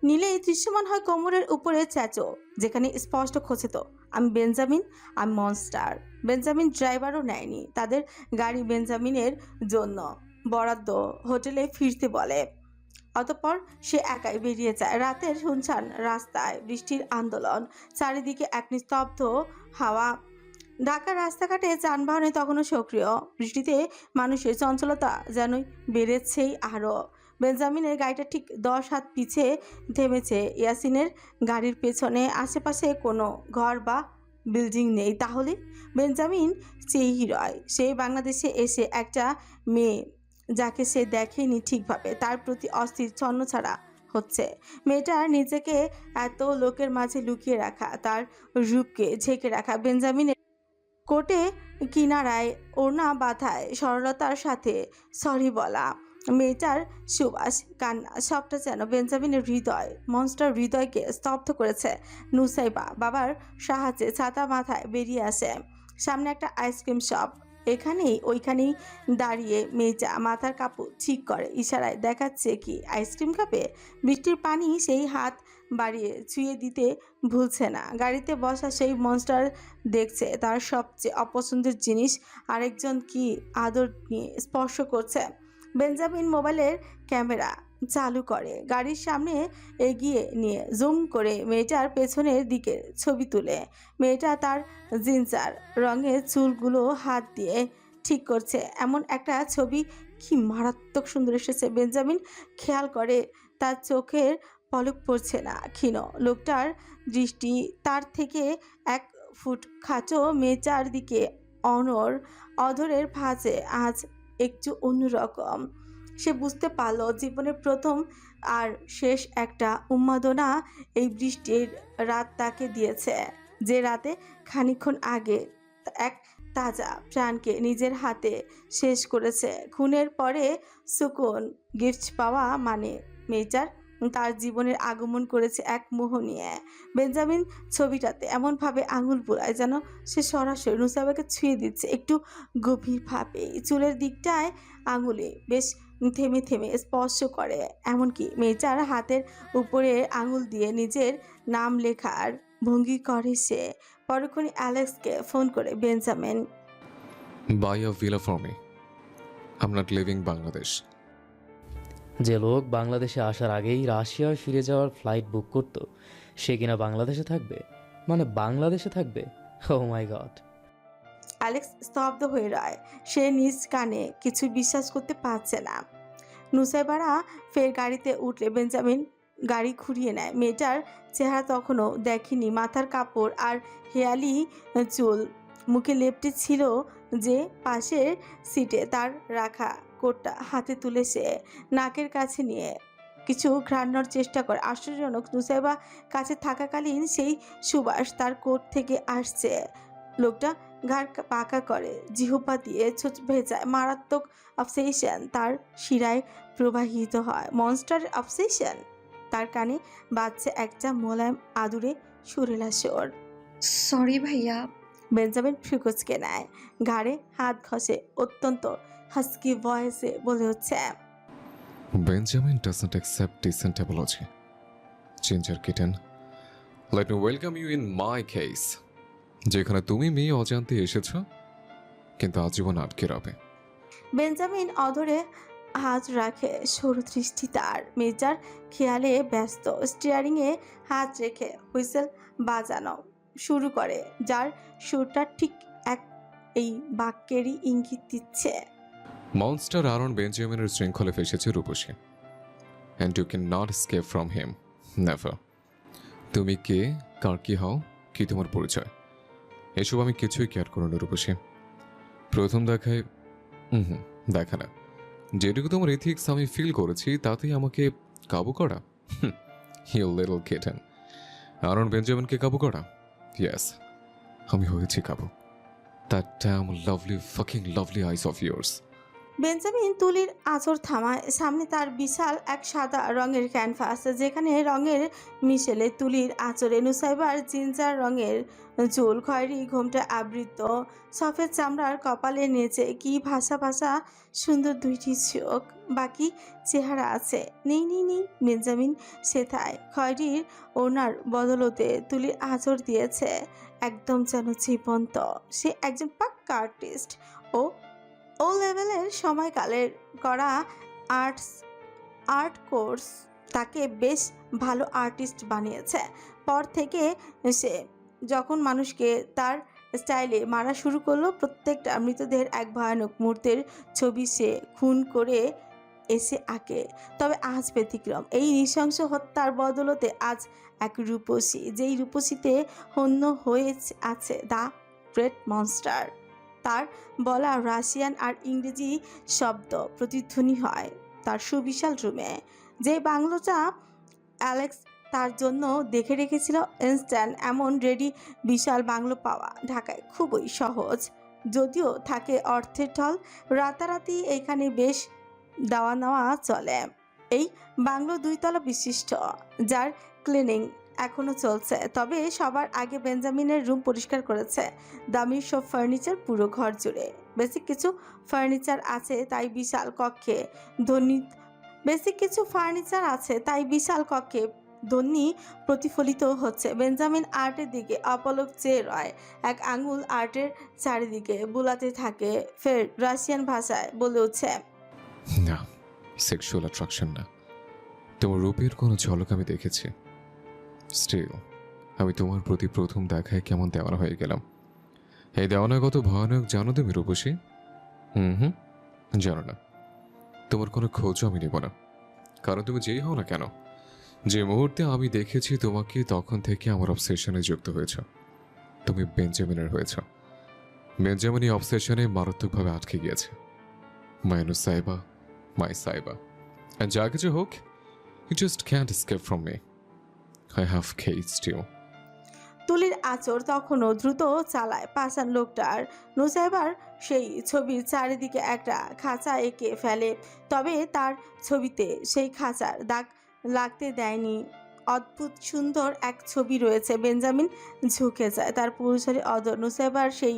নিলেই দৃশ্যমান হয় কোমরের উপরে চ্যাচো, যেখানে স্পষ্ট খোঁচে তো আমি বেঞ্জামিন, আমি মনস্টার। বেঞ্জামিন ড্রাইভারও নেয়নি তাদের গাড়ি বেঞ্জামিনের জন্য বরাদ্দ হোটেলে ফিরতে বলে। অতঃপর সে একাই বেরিয়ে যায়। রাতের শুনশান রাস্তায় বৃষ্টির আন্দোলন, চারিদিকে এক নিস্তব্ধ হাওয়া। ঢাকার রাস্তাঘাটে যানবাহনে তখনও সক্রিয়। বৃষ্টিতে মানুষের চঞ্চলতা যেন বেড়েছেই আরও। বেঞ্জামিনের গাড়িটা ঠিক 10 হাত পিছে থেমেছে ইয়াসিনের গাড়ির পেছনে। আশেপাশে কোনো ঘর বা বিল্ডিং নেই। তাহলে বেঞ্জামিন চেয়েই রয়। সে বাংলাদেশে এসে একটা মেয়ে যাকে সে দেখেনি ঠিকভাবে, তার প্রতি অস্থির ছন্নছাড়া হচ্ছে। মেয়েটার নিজেকে এত লোকের মাঝে লুকিয়ে রাখা, তার রূপকে ঝেঁকে রাখা, বেঞ্জামিনের কোটে কিনারায় ওড়না বাঁধায়, সরলতার সাথে সরি বলা, মেয়েটার সুবাস, কান্না, সবটা যেন বেঞ্জামিনের হৃদয়, মনস্টার হৃদয়কে স্তব্ধ করেছে। নুসাইবা বাবার সাহায্যে ছাতা মাথায় বেরিয়ে আসে। সামনে একটা আইসক্রিম শপ। এখানেই ওইখানেই দাঁড়িয়ে মেয়েটা মাথার কাপড় ঠিক করে, ইশারায় দেখাচ্ছে কি আইসক্রিম খাবে। বৃষ্টির পানি সেই হাত বাড়িয়ে ছুঁয়ে দিতে ভুলছে না। গাড়িতে বসা সেই মনস্টার দেখছে তার সবচেয়ে অপছন্দের জিনিস আরেকজন কি আদর নিয়ে স্পর্শ করছে। বেঞ্জামিন মোবাইলের ক্যামেরা চালু করে, গাড়ির সামনে এগিয়ে নিয়ে জুম করে মেয়েটার পেছনের দিকে ছবি তুলে। মেয়েটা তার জিন্সার রঙের চুলগুলো হাত দিয়ে ঠিক করছে। এমন একটা ছবি কি মারাত্মক সুন্দর এসেছে। বেঞ্জামিন খেয়াল করে তার চোখের পলক পড়ছে না, ক্ষীণ। লোকটার দৃষ্টি তার থেকে 1 ফুট খাটো মেয়েটার দিকে। অধরের ভাঁজে আজ একটু অন্যরকম। সে বুঝতে পারল জীবনের প্রথম আর শেষ একটা উন্মাদনা এই বৃষ্টির রাত তাকে দিয়েছে। যে রাতে খানিকক্ষণ আগে এক তাজা প্রাণকে নিজের হাতে শেষ করেছে। খুনের পরে সুকুন গিফট পাওয়া মানে মেয়েটার তার জীবনের আগমন করেছে এক মোহ নিয়ে। বেঞ্জামিন ছবিটাতে এমনভাবে আঙুল বুলায় যেন সে সরাসরি নুসাইবাকে ছুঁয়ে দিচ্ছে, একটু গভীরভাবে চুলের দিকটায় আঙুলে বেশ থেমে থেমে স্পর্শ করে। এমনকি মেয়েটার হাতের উপরে আঙুল দিয়ে নিজের নাম লেখার ভঙ্গি করে সে। পরক্ষণে অ্যালেক্সকে ফোন করে Benjamin, Buy a villa for me. I'm not leaving Bangladesh. যে লোক বাংলাদেশে আসার আগেই রাশিয়ায় ফিরে যাওয়ার ফ্লাইট বুক করত, সে কিনা বাংলাদেশে থাকবে, মানে বাংলাদেশে থাকবে। ও মাই গড! অ্যালেক্স স্তব্ধ হয়ে রয়। সে নিজ কানে কিছু বিশ্বাস করতে পারছে না। নুসাইবারা ফের গাড়িতে উঠলে বেঞ্জামিন গাড়ি ঘুরিয়ে নেয়। মেয়েটার চেহারা তখনও দেখেনি। মাথার কাপড় আর হেয়ালি চুল মুখে লেপটে ছিল যে পাশের সিটে তার রাখা কোটটা হাতে তুলে সে নাকের কাছে নিয়ে কিছু ঘ্রাণার চেষ্টা করে। আশ্চর্যজনক, নুসাইবা কাছে থাকাকালীন সেই সুবাস তার কোট থেকে আসছে। লোকটা ঘাড় পাকা করে জিহ্বা দিয়ে ছোট ভেজায়। মারাত্মক অবসেশন তার শিরায় প্রবাহিত হয়। Monster obsession. তার কানে বাজছে একটা মোলায়েম আদুরে সুরেলা স্বর। সরি ভাইয়া। বেঞ্জামিন ফ্রিকুচকে নেয়, ঘাড়ে হাত ঘষে অত্যন্ত হাস্কি ভয়েসে বলে হচ্ছে, Benjamin doesn't accept decent apology. Ginger kitten, let me welcome you in my case. যেখানে তুমি মেয়ে অজান্তে এসেছ কিন্তু আজীবন আটকে রবে। বেঞ্জামিন অধরে হাত রাখে, সরু দৃষ্টি তার মেজার খেয়ালে ব্যস্ত। স্টিয়ারিংয়ে হাত রেখে হুইসেল বাজানো শুরু করে, যার সুরটা ঠিক এই বাক্যেরই ইঙ্গিত দিচ্ছে। মনস্টার আরন বেঞ্জামিনের শৃঙ্খলে ফেসেছে রূপসী, and you can not escape from him, never. তুমি কে, কার কি হও, কি তোমার পরিচয়, এসব আমি কিছুই কেয়ার করো না রূপসী। প্রথম দেখায় দেখা না, যেটুকু তোমার এথিক্স আমি ফিল করেছি তাতেই আমাকে কাবু করা। You little kitten. আরন বেঞ্জামিনকে কাবু করা? ইয়েস, আমি হয়েছি কাবু। That damn lovely fucking lovely eyes of yours. Benjamin তুলির আঁচড় থামায়। সামনে তার বিশাল এক সাদা রঙের ক্যানভাস, যেখানে রঙের মিশেলে তুলির আঁচড়ে নুসাইবার জিঞ্জার রঙের চুল, খয়েরি ঘোমটা আবৃত, সফেদ চামড়ার কপালে নেচে কি ভাষা ভাষা সুন্দর দুইটি চোখ। বাকি চেহারা আছে নেই নেই নেই। বেঞ্জামিন সেথায় খয়েরির ওনার বদলতে তুলির আঁচড় দিয়েছে, একদম যেন জীবন্ত। সে একজন পাক্কা আর্টিস্ট। ও লেভেলের সময়কালের করা আর্ট কোর্স তাকে বেশ ভালো আর্টিস্ট বানিয়েছে। পর থেকে সে যখন মানুষকে তার স্টাইলে মারা শুরু করলো, প্রত্যেকটা মৃতদেহের এক ভয়ানক মুহূর্তের ছবি সে খুন করে এসে আঁকে, তবে আজ ব্যতিক্রম। এই নৃশংস হত্যার বদলতে আজ এক রূপসী, যেই রূপসীতে হন্য হয়ে আছে দ্য গ্রেট মনস্টার। তার বলা রাশিয়ান আর ইংরেজি শব্দ প্রতিধ্বনি হয় তার সুবিশাল রুমে। যে বাংলোটা অ্যালেক্স তার জন্য দেখে রেখেছিল ইনস্ট্যান্ট, এমন রেডি বিশাল বাংলো পাওয়া ঢাকায় খুবই সহজ। যদিও থাকে অর্থের ঢল, রাতারাতি এখানে বেশ দেওয়া নেওয়া চলে। এই বাংলো 2 তলা বিশিষ্ট, যার ক্লিনিং এখনো চলছে। তবে সবার আগে বেঞ্জামিনের রুম পরিষ্কার করেছে। দামি সব ফার্নিচার পুরো ঘর জুড়ে। বেসিক কিছু ফার্নিচার আছে তাই বিশাল কক্ষে ধ্বনি প্রতিফলিত হচ্ছে। বেঞ্জামিন আর্টের দিকে অপলক চেয়ে রয়, এক আঙুল আর্টের চারিদিকে বুলাতে থাকে, ফের রাশিয়ান ভাষায় বলে উঠছে, না, সেক্সুয়াল অ্যাট্রাকশন না। তোমার রূপের কোনো ঝলক আমি দেখেছি। স্টিল আমি তোমার প্রতি প্রথম দেখায় কেমন দেওয়ানা হয়ে গেলাম। এই দেওয়ানা কত ভয়ানক জানো তুমি রূপসী? হুম, জানো না। তোমার কোনো খোঁজও আমি নেব না, কারণ তুমি যেই হও না কেন, যে মুহূর্তে আমি দেখেছি তোমাকে, তখন থেকে আমার অবসেশনে যুক্ত হয়েছ। তুমি বেঞ্জামিনের হয়েছ। বেঞ্জামিন এই অবসেশনে মারাত্মকভাবে আটকে গিয়েছে। সাইবা, মাই সাইবা, and যা কিছু হোক, you just can't escape from me. I have caged you. তুলির আঁচড় তখনও দ্রুত চালায় পাষাণ লোকটার। নুসাইবার সেই ছবির চারিদিকে একটা খাঁচা এঁকে ফেলে, তবে তার ছবিতে সেই খাঁচার দাগ লাগতে দেয়নি। অদ্ভুত সুন্দর এক ছবি রয়েছে। বেঞ্জামিন ঝুঁকে যায়, তার পুরুষালী অধর নুসাইবার সেই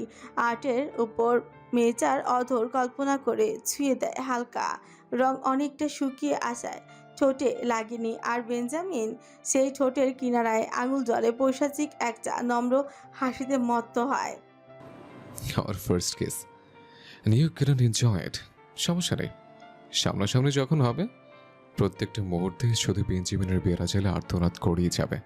আর্টের উপর মেয়েটার অধর কল্পনা করে ছুঁয়ে দেয়। হালকা রং অনেকটা শুকিয়ে আসায় ঠোঁটে লাগেনি, আর বেঞ্জামিন সেই ঠোঁটের কিনারায় আঙুল জলে পৈশাচিক একটা নম্র হাসিতে মত্ত হয়। Our first kiss. And you couldn't enjoy it. সমস্যা নেই, সামনাসামনি যখন হবে প্রত্যেকটা মুহূর্তে শুধু বেঞ্জামিনের বেড়াজালে আর্তনাদ করিয়ে যাবে।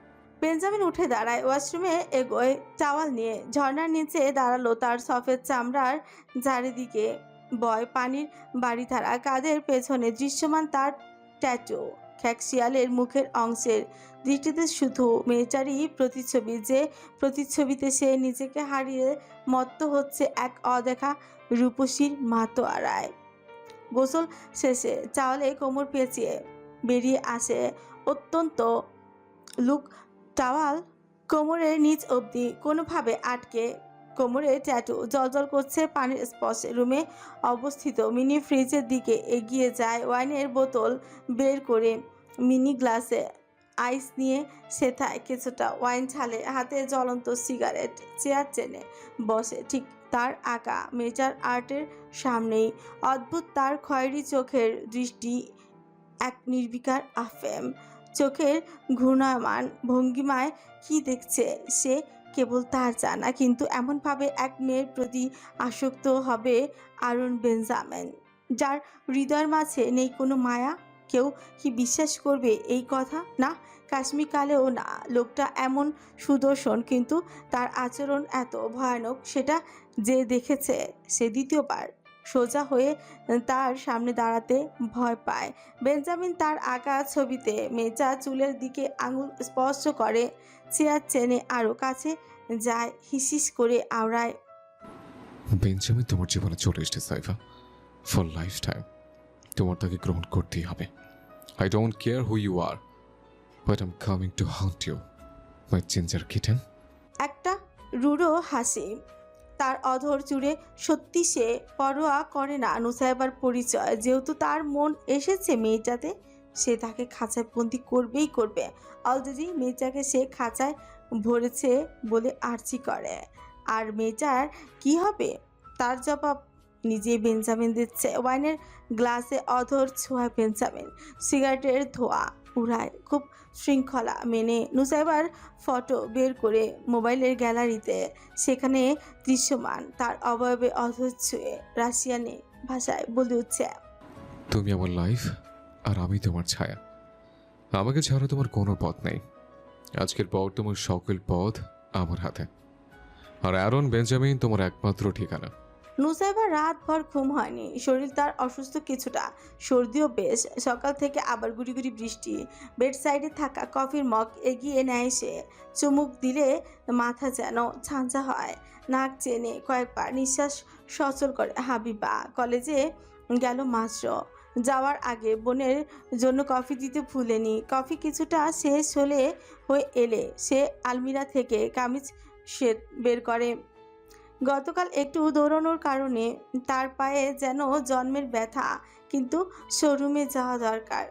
বেঞ্জামিন উঠে দাঁড়ায়, ওয়াশরুমে এগোয়, টাওয়াল নিয়ে ঝর্ণার নিচে দাঁড়ালো। তার সফেদ চামড়ার চারিদিকে বয় পানির বাড়িধারা, কাঁধের পেছনে দৃশ্যমান তার ট্যাটু। খ্যাকশিয়ালের মুখের অংশের দৃষ্টিতে শুধু মেয়েটারই প্রতিচ্ছবি, যে প্রতিচ্ছবিতে সে নিজেকে হারিয়ে মত্ত হচ্ছে এক অদেখা রূপসীর মাতোয়ারায়। গোসল শেষে চাওয়ালে কোমর পেঁচিয়ে বেরিয়ে আসে অত্যন্ত লুক টাওয়াল কোমরের নিচ অবধি কোনোভাবে আটকে। কোমরে ট্যাটু জলজল করছে পানির স্পর্শে। রুমে অবস্থিত মিনি ফ্রিজের দিকে এগিয়ে যায়, ওয়াইনের বোতল বের করে মিনি গ্লাসে আইস নিয়ে সেথায় কিছুটা ওয়াইন ঢালে, হাতে জ্বলন্ত সিগারেট, চেয়ার টেনে বসে ঠিক তার আঁকা মেটার আর্টের সামনেই। অদ্ভুত তার খয়েরি চোখের দৃষ্টি, এক নির্বিকার আফেম। চোখের ঘূর্ণায়মান ভঙ্গিমায় কি দেখছে সে কেবল তার জানা, কিন্তু এমনভাবে এক মেয়ের প্রতি আসক্ত হবে আরুন বেঞ্জামিন, যার হৃদয়ের মাঝে নেই কোনো মায়া। কেউ কি বিশ্বাস করবে এই কথা? না, কাশ্মীর কালেও না। লোকটা এমন সুদর্শন, কিন্তু তার আচরণ এত ভয়ানক, সেটা যে দেখেছে সে দ্বিতীয়বার সোজা হয়ে তার সামনে দাঁড়াতে ভয় পায়। বেঞ্জামিন তার আঁকা ছবিতে মেজা চুলের দিকে আঙুল স্পর্শ করে, চেয়ার চেনে আরও কাছে যায়, হিসিস করে আওড়ায়, বেঞ্জামিন তোমার জীবনে চলে এসেছে সাইফা, ফর লাইফ টাইম। তোমার তাকে গ্রহণ করতেই হবে। I don't care who you are, but I am coming to hunt you, my ginger kitten. একটা রুড়ো হাসি তার অধর জুড়ে। সত্যি সে পরোয়া করে না নুসাইবার পরিচয়। যেহেতু তার মন এসেছে মেয়েটাতে, সে তাকে খাঁচায় বন্দি করবেই করবে। অলরেডি মেয়েটাকে সে খাঁচায় ভরেছে বলে আর্জি করে, আর মেয়েটার কি হবে তার জবাব নিজে বেঞ্জামিন দিচ্ছে। ওয়াইনের গ্লাসে অধর ছোঁয়ায় বেঞ্জামিন, সিগারেটের ধোঁয়া উড়ায় খুব শৃঙ্খলা মেনে। নুসাইবার ফটো বের করে মোবাইলের গ্যালারিতে, সেখানে দৃশ্যমান তার অবয়বে অধর ছুঁয়ে রাশিয়ানি ভাষায় বলে উঠছে, তুমি আমার লাইফ আর আমি তোমার ছায়া। আমাকে ছাড়া তোমার কোনো পথ নেই। আজকের পর তোমার সকল পথ আমার হাতে। আর অ্যারন বেঞ্জামিন তোমার একমাত্র ঠিকানা। নুসাইবা রাতভর ঘুম হয়নি, শরীর তার অসুস্থ কিছুটা, সর্দিও বেশ। সকাল থেকে আবার গুড়ি গুড়ি বৃষ্টি। বেড সাইডে থাকা কফির মগ এগিয়ে নেয় সে, চুমুক দিলে মাথা যেন ঝাঁঝা হয়। নাক চেনে কয়েকবার নিঃশ্বাস সচল করে হাবিবা। কলেজে গেল মাত্র, যাওয়ার আগে বোনের জন্য কফি দিতে ভুলেনি। কফি কিছুটা শেষ হয়ে এলে সে আলমিরা থেকে কামিজ সেট বের করে। গতকাল একটু দৌড়ানোর কারণে তার পায়ে যেন জন্মের ব্যথা, কিন্তু শোরুমে যাওয়া দরকার।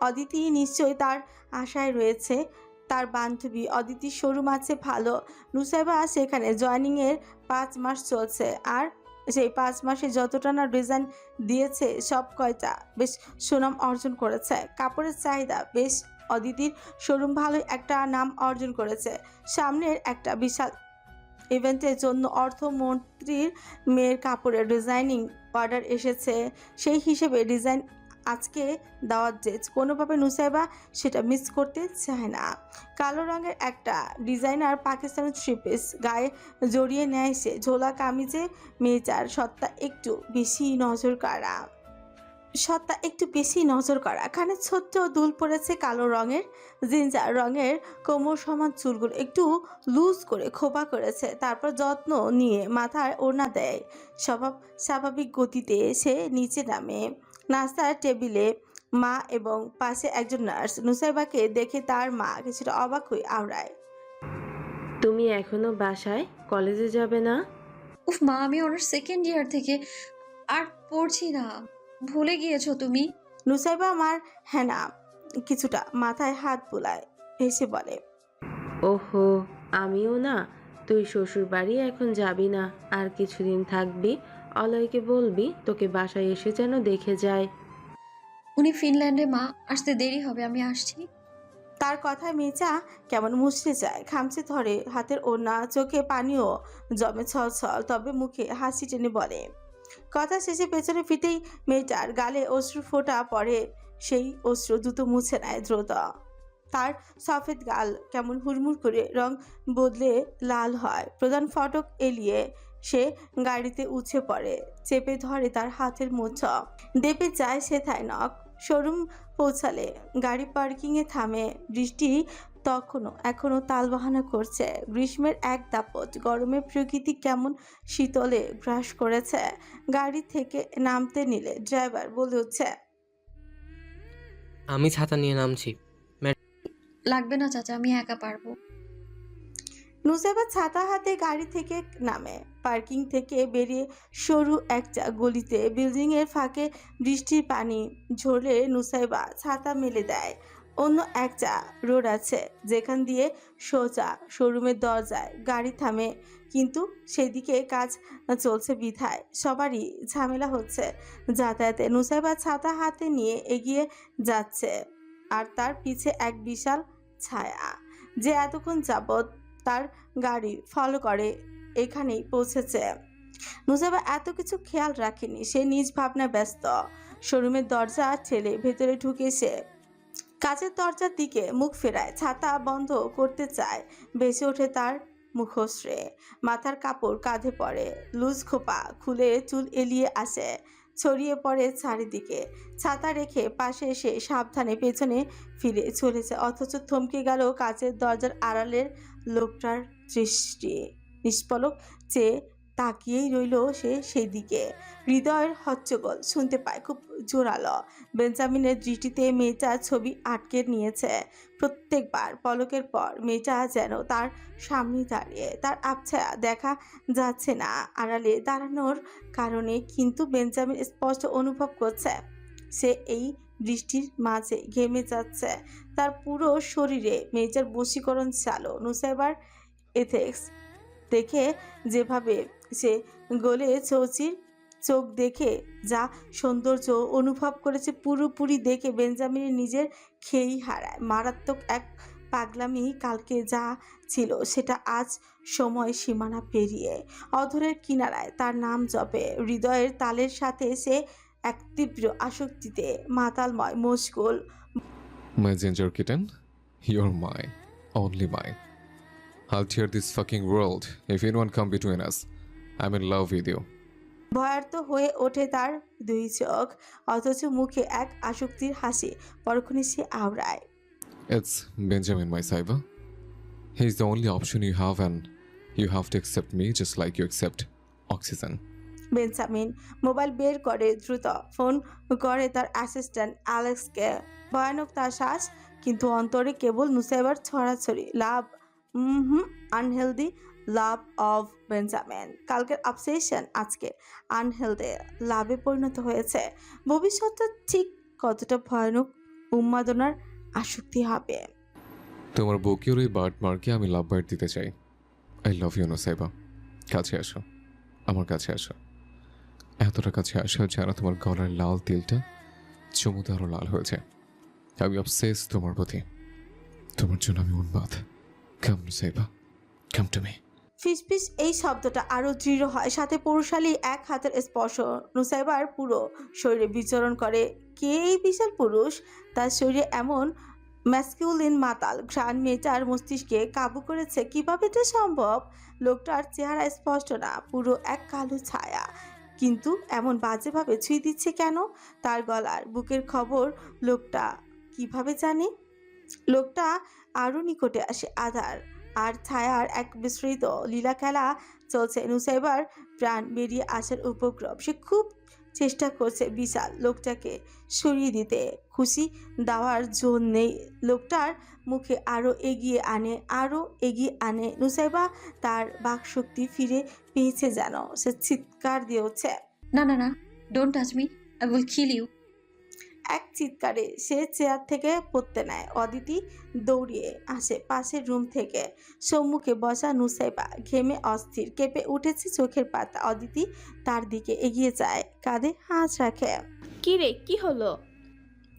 অদিতি নিশ্চয়ই তার আশায় রয়েছে। তার বান্ধবী অদিতির শোরুম আছে ভালো। নুসাইবা সেখানে জয়েনিংয়ের 5 মাস চলছে, আর সেই 5 মাসে যতটা না ডিজাইন দিয়েছে সব কয়টা বেশ সুনাম অর্জন করেছে। কাপড়ের চাহিদা বেশ, অদিতির শোরুম ভালোই একটা নাম অর্জন করেছে। সামনের একটা বিশাল ইভেন্টের জন্য অর্থমন্ত্রীর মেয়ের কাপড়ের ডিজাইনিং অর্ডার এসেছে। সেই হিসেবে ডিজাইন আজকে দাওয়াত যে কোনোভাবে নুসাইবা সেটা মিস করতে চায় না। কালো রঙের একটা ডিজাইনার পাকিস্তানি থ্রি পিস গায়ে জড়িয়ে নেয় সে। ঝোলা কামিজে মেয়েটার সত্তা একটু বেশি নজর করা। কানে ছোট্ট দুল পড়েছে কালো রঙের। জিঞ্জার রঙের কোমর সমান চুলগুলো একটু লুজ করে খোপা করেছে, তারপর যত্ন নিয়ে মাথায় ওড়না দেয়। স্বাভাবিক গতিতে সে নিচে নামে। নাস্তার টেবিলে মা এবং পাশে একজন নার্স। নুসাইবাকে দেখে তার মা কিছুটা অবাক হয়ে আওড়ায়। তুমি এখনো বাসায়, কলেজে যাবে না? উফ মা, আমি অনার্স সেকেন্ড ইয়ার থেকে আর পড়ছি না। ভুলে গিয়েছো তুমি? নুসাইবা আমার হেনা কিছুটা মাথায় হাত বুলায়, হেসে বলে, ওহো, আমিও না। তুই শ্বশুর বাড়ি এখন যাবি না, আর কিছুদিন থাকবি। অলয়কে বলবি তোকে বাসায় এসে যেন দেখে যায়। উনি ফিনল্যান্ডে মা, আসতে দেরি হবে, আমি আসছি। তার কথায় মেয়েটা কেমন মুচড়ে যায়, খামচে ধরে হাতের ওড়না, চোখে পানিও জমে ছলছল, তবে মুখে হাসি টেনে বলে। কথা শেষে পেছনে ফিরতেই মেয়েটার গালে অশ্রু ফোঁটা পড়ে। সেই অশ্রু দ্রুত মুছে নেয় দ্রুত। তার সফেদ গাল কেমন হুড়মুড় করে রং বদলে লাল হয়। প্রধান ফটক এলিয়ে সে গাড়িতে উঠে পড়ে, চেপে ধরে তার হাতের মোছা, দেপে যায় সেথায় নখ। শোরুম পৌঁছালে গাড়ি পার্কিংয়ে থামে। বৃষ্টি এখনো তালবাহানা করছে। গ্রীষ্মের এক দাপট গরমে প্রকৃতি কেমন শীতলে গ্রাস করেছে। গাড়ি থেকে নামতে নিলে ড্রাইভার বলে উঠছে, আমি ছাতা নিয়ে নামছি। লাগবে না চাচা, আমি একা পারবো। নুসাইবা ছাতা হাতে গাড়ি থেকে নামে। পার্কিং থেকে বেরিয়ে সরু একটা গলিতে বিল্ডিংয়ের ফাঁকে বৃষ্টির পানি ঝরলে নুসাইবা ছাতা মেলে দেয়। অন্য একটা রোড আছে যেখান দিয়ে সোজা শোরুমের দরজায় গাড়ি থামে, কিন্তু সেদিকে কাজ চলছে বিধায় সবারই ঝামেলা হচ্ছে যাতায়াতে। নুসাইবা ছাতা হাতে নিয়ে এগিয়ে যাচ্ছে, আর তার পিছে এক বিশাল ছায়া যে এতক্ষণ যাবৎ তার গাড়ি ফলো করে এখানেই পৌঁছেছে। নুসাইবা এত কিছু খেয়াল রাখেনি, সে নিজ ভাবনায় ব্যস্ত। শোরুমের দরজা ঠেলে ভেতরে ঢুকে সে কাচের দরজার দিকে মুখ ফেরায়, ছাতা বন্ধ করতে চায়। বেঁচে ওঠে তার মুখশ্রে। মাথার কাপড় কাঁধে পড়ে, লুজ খোপা খুলে চুল এলিয়ে আসে, ছড়িয়ে পড়ে চারিদিকে। ছাতা রেখে পাশে এসে সাবধানে পেছনে ফিরে চলেছে, অথচ থমকে গেল কাচের দরজার আড়ালের লোকটার দৃষ্টি। নিষ্পলক চেয়ে তাকিয়েই রইল সে সেদিকে। হৃদয়ের হচ্চগোল শুনতে পায় খুব জোরালো। বেঞ্জামিনের দৃষ্টিতে মেয়েটা ছবি আটকে নিয়েছে। প্রত্যেকবার পলকের পর মেয়েটা যেন তার সামনে দাঁড়িয়ে, তার আবছায়া দেখা যাচ্ছে না আড়ালে দাঁড়ানোর কারণে, কিন্তু বেঞ্জামিন স্পষ্ট অনুভব করছে সে এই বৃষ্টির মাঝে ঘেমে যাচ্ছে। তার পুরো শরীরে মেয়েটার বশীকরণ চালো। নুসাইবার এথেক্স দেখে যেভাবে সে গলে চৌচির চোখ দেখে যা সৌন্দর্য অনুভব করেছে, পুরোপুরি দেখে বেঞ্জামিনের নিজের খেয়েই হারায়। মারাত্মক এক পাগলামি কালকে যা ছিল সেটা আজ সময় সীমানা পেরিয়ে অধরের কিনারায় তার নাম জপে। হৃদয়ের তালের সাথে সে এক তীব্র আসক্তিতে মাতালময় মশগুল। My ginger kitten, you're mine, only mine. I'll tear this fucking world if anyone come between us. I'm in love with you. ভয়ার্ত হয়ে ওঠে তার দুই চোখ, অথচ মুখে এক আসক্তির হাসি পরক্ষণে সে আওড়ায়। It's Benjamin, my Saiba. He's the only option you have, and you have to accept me just like you accept oxygen. Benjamin mobile বের করে দ্রুত ফোন করে তার অ্যাসিস্ট্যান্ট অ্যালেক্সকে। ভয়ানক তার শ্বাস, কিন্তু অন্তরে কেবল নুসাইবার ছড়াছড়ি লাভ, আনহেলদি লাভ অফ বেঞ্জামিন। কালকের অবসেশন আজকে আনহেলদি লাভে পরিণত হয়েছে। ভবিষ্যৎটা ঠিক কতটা ভয়ানক উন্মাদনার আসক্তি হবে। তোমার বুকের ওই বার্ড মার্কে আমি লাভ বাইট দিতে চাই। I love you Nusaiba. কাছে আসো, আমার কাছে আসো, এতটা কাছে আসো যেন তোমার গলার লাল তিলটা চুমুতে আরো লাল হয়েছে। আমি অবসেস তোমার প্রতি, তোমার জন্য আমি উন্মাদ। কাম নুসাইবা, কাম টু মি। ফিসফিস এই শব্দটা আরো দৃঢ় হয়, সাথে পুরুষালী এক হাতের স্পর্শ নুসাইবার পুরো শরীরে বিচরণ করে। কে এই বিশাল পুরুষ? তার শরীরে এমন ম্যাসকিউলিন মাতাল ঘ্রাণ মেয়েটার মস্তিষ্কে কাবু করেছে কিভাবে এটা সম্ভব? লোকটার চেহারা স্পষ্ট না, পুরো এক কালো ছায়া, কিন্তু এমন বাজেভাবে ছুঁয়ে দিচ্ছে কেন? তার গলার বুকের খবর লোকটা কিভাবে জানে? লোকটা আরো নিকটে আসে। আধার আর ছায়ার এক বিস্তৃত লীলা খেলা চলছে। নুসাইবার প্রাণ বেরিয়ে আসার উপক্রম। সে খুব চেষ্টা করছে বিশাল লোকটাকে সরিয়ে দিতে, খুশি দেওয়ার জোর নেই। লোকটার মুখে আরো এগিয়ে আনে। নুসাইবা তার বাকশক্তি ফিরে পেয়েছে যেন। সে চিৎকার দিয়ে উঠছে। না না না, don't touch me, I will kill you. এক চিৎকারে সে চেয়ার থেকে পড়তে নেয়। অদিতি দৌড়িয়ে আসে পাশের রুম থেকে। সম্মুখে বসা নুসাইবা ঘেমে অস্থির, কেঁপে উঠেছে চোখের পাতা। অদিতি তার দিকে এগিয়ে যায়, কাঁধে হাত রাখে। কি রে, কি হলো?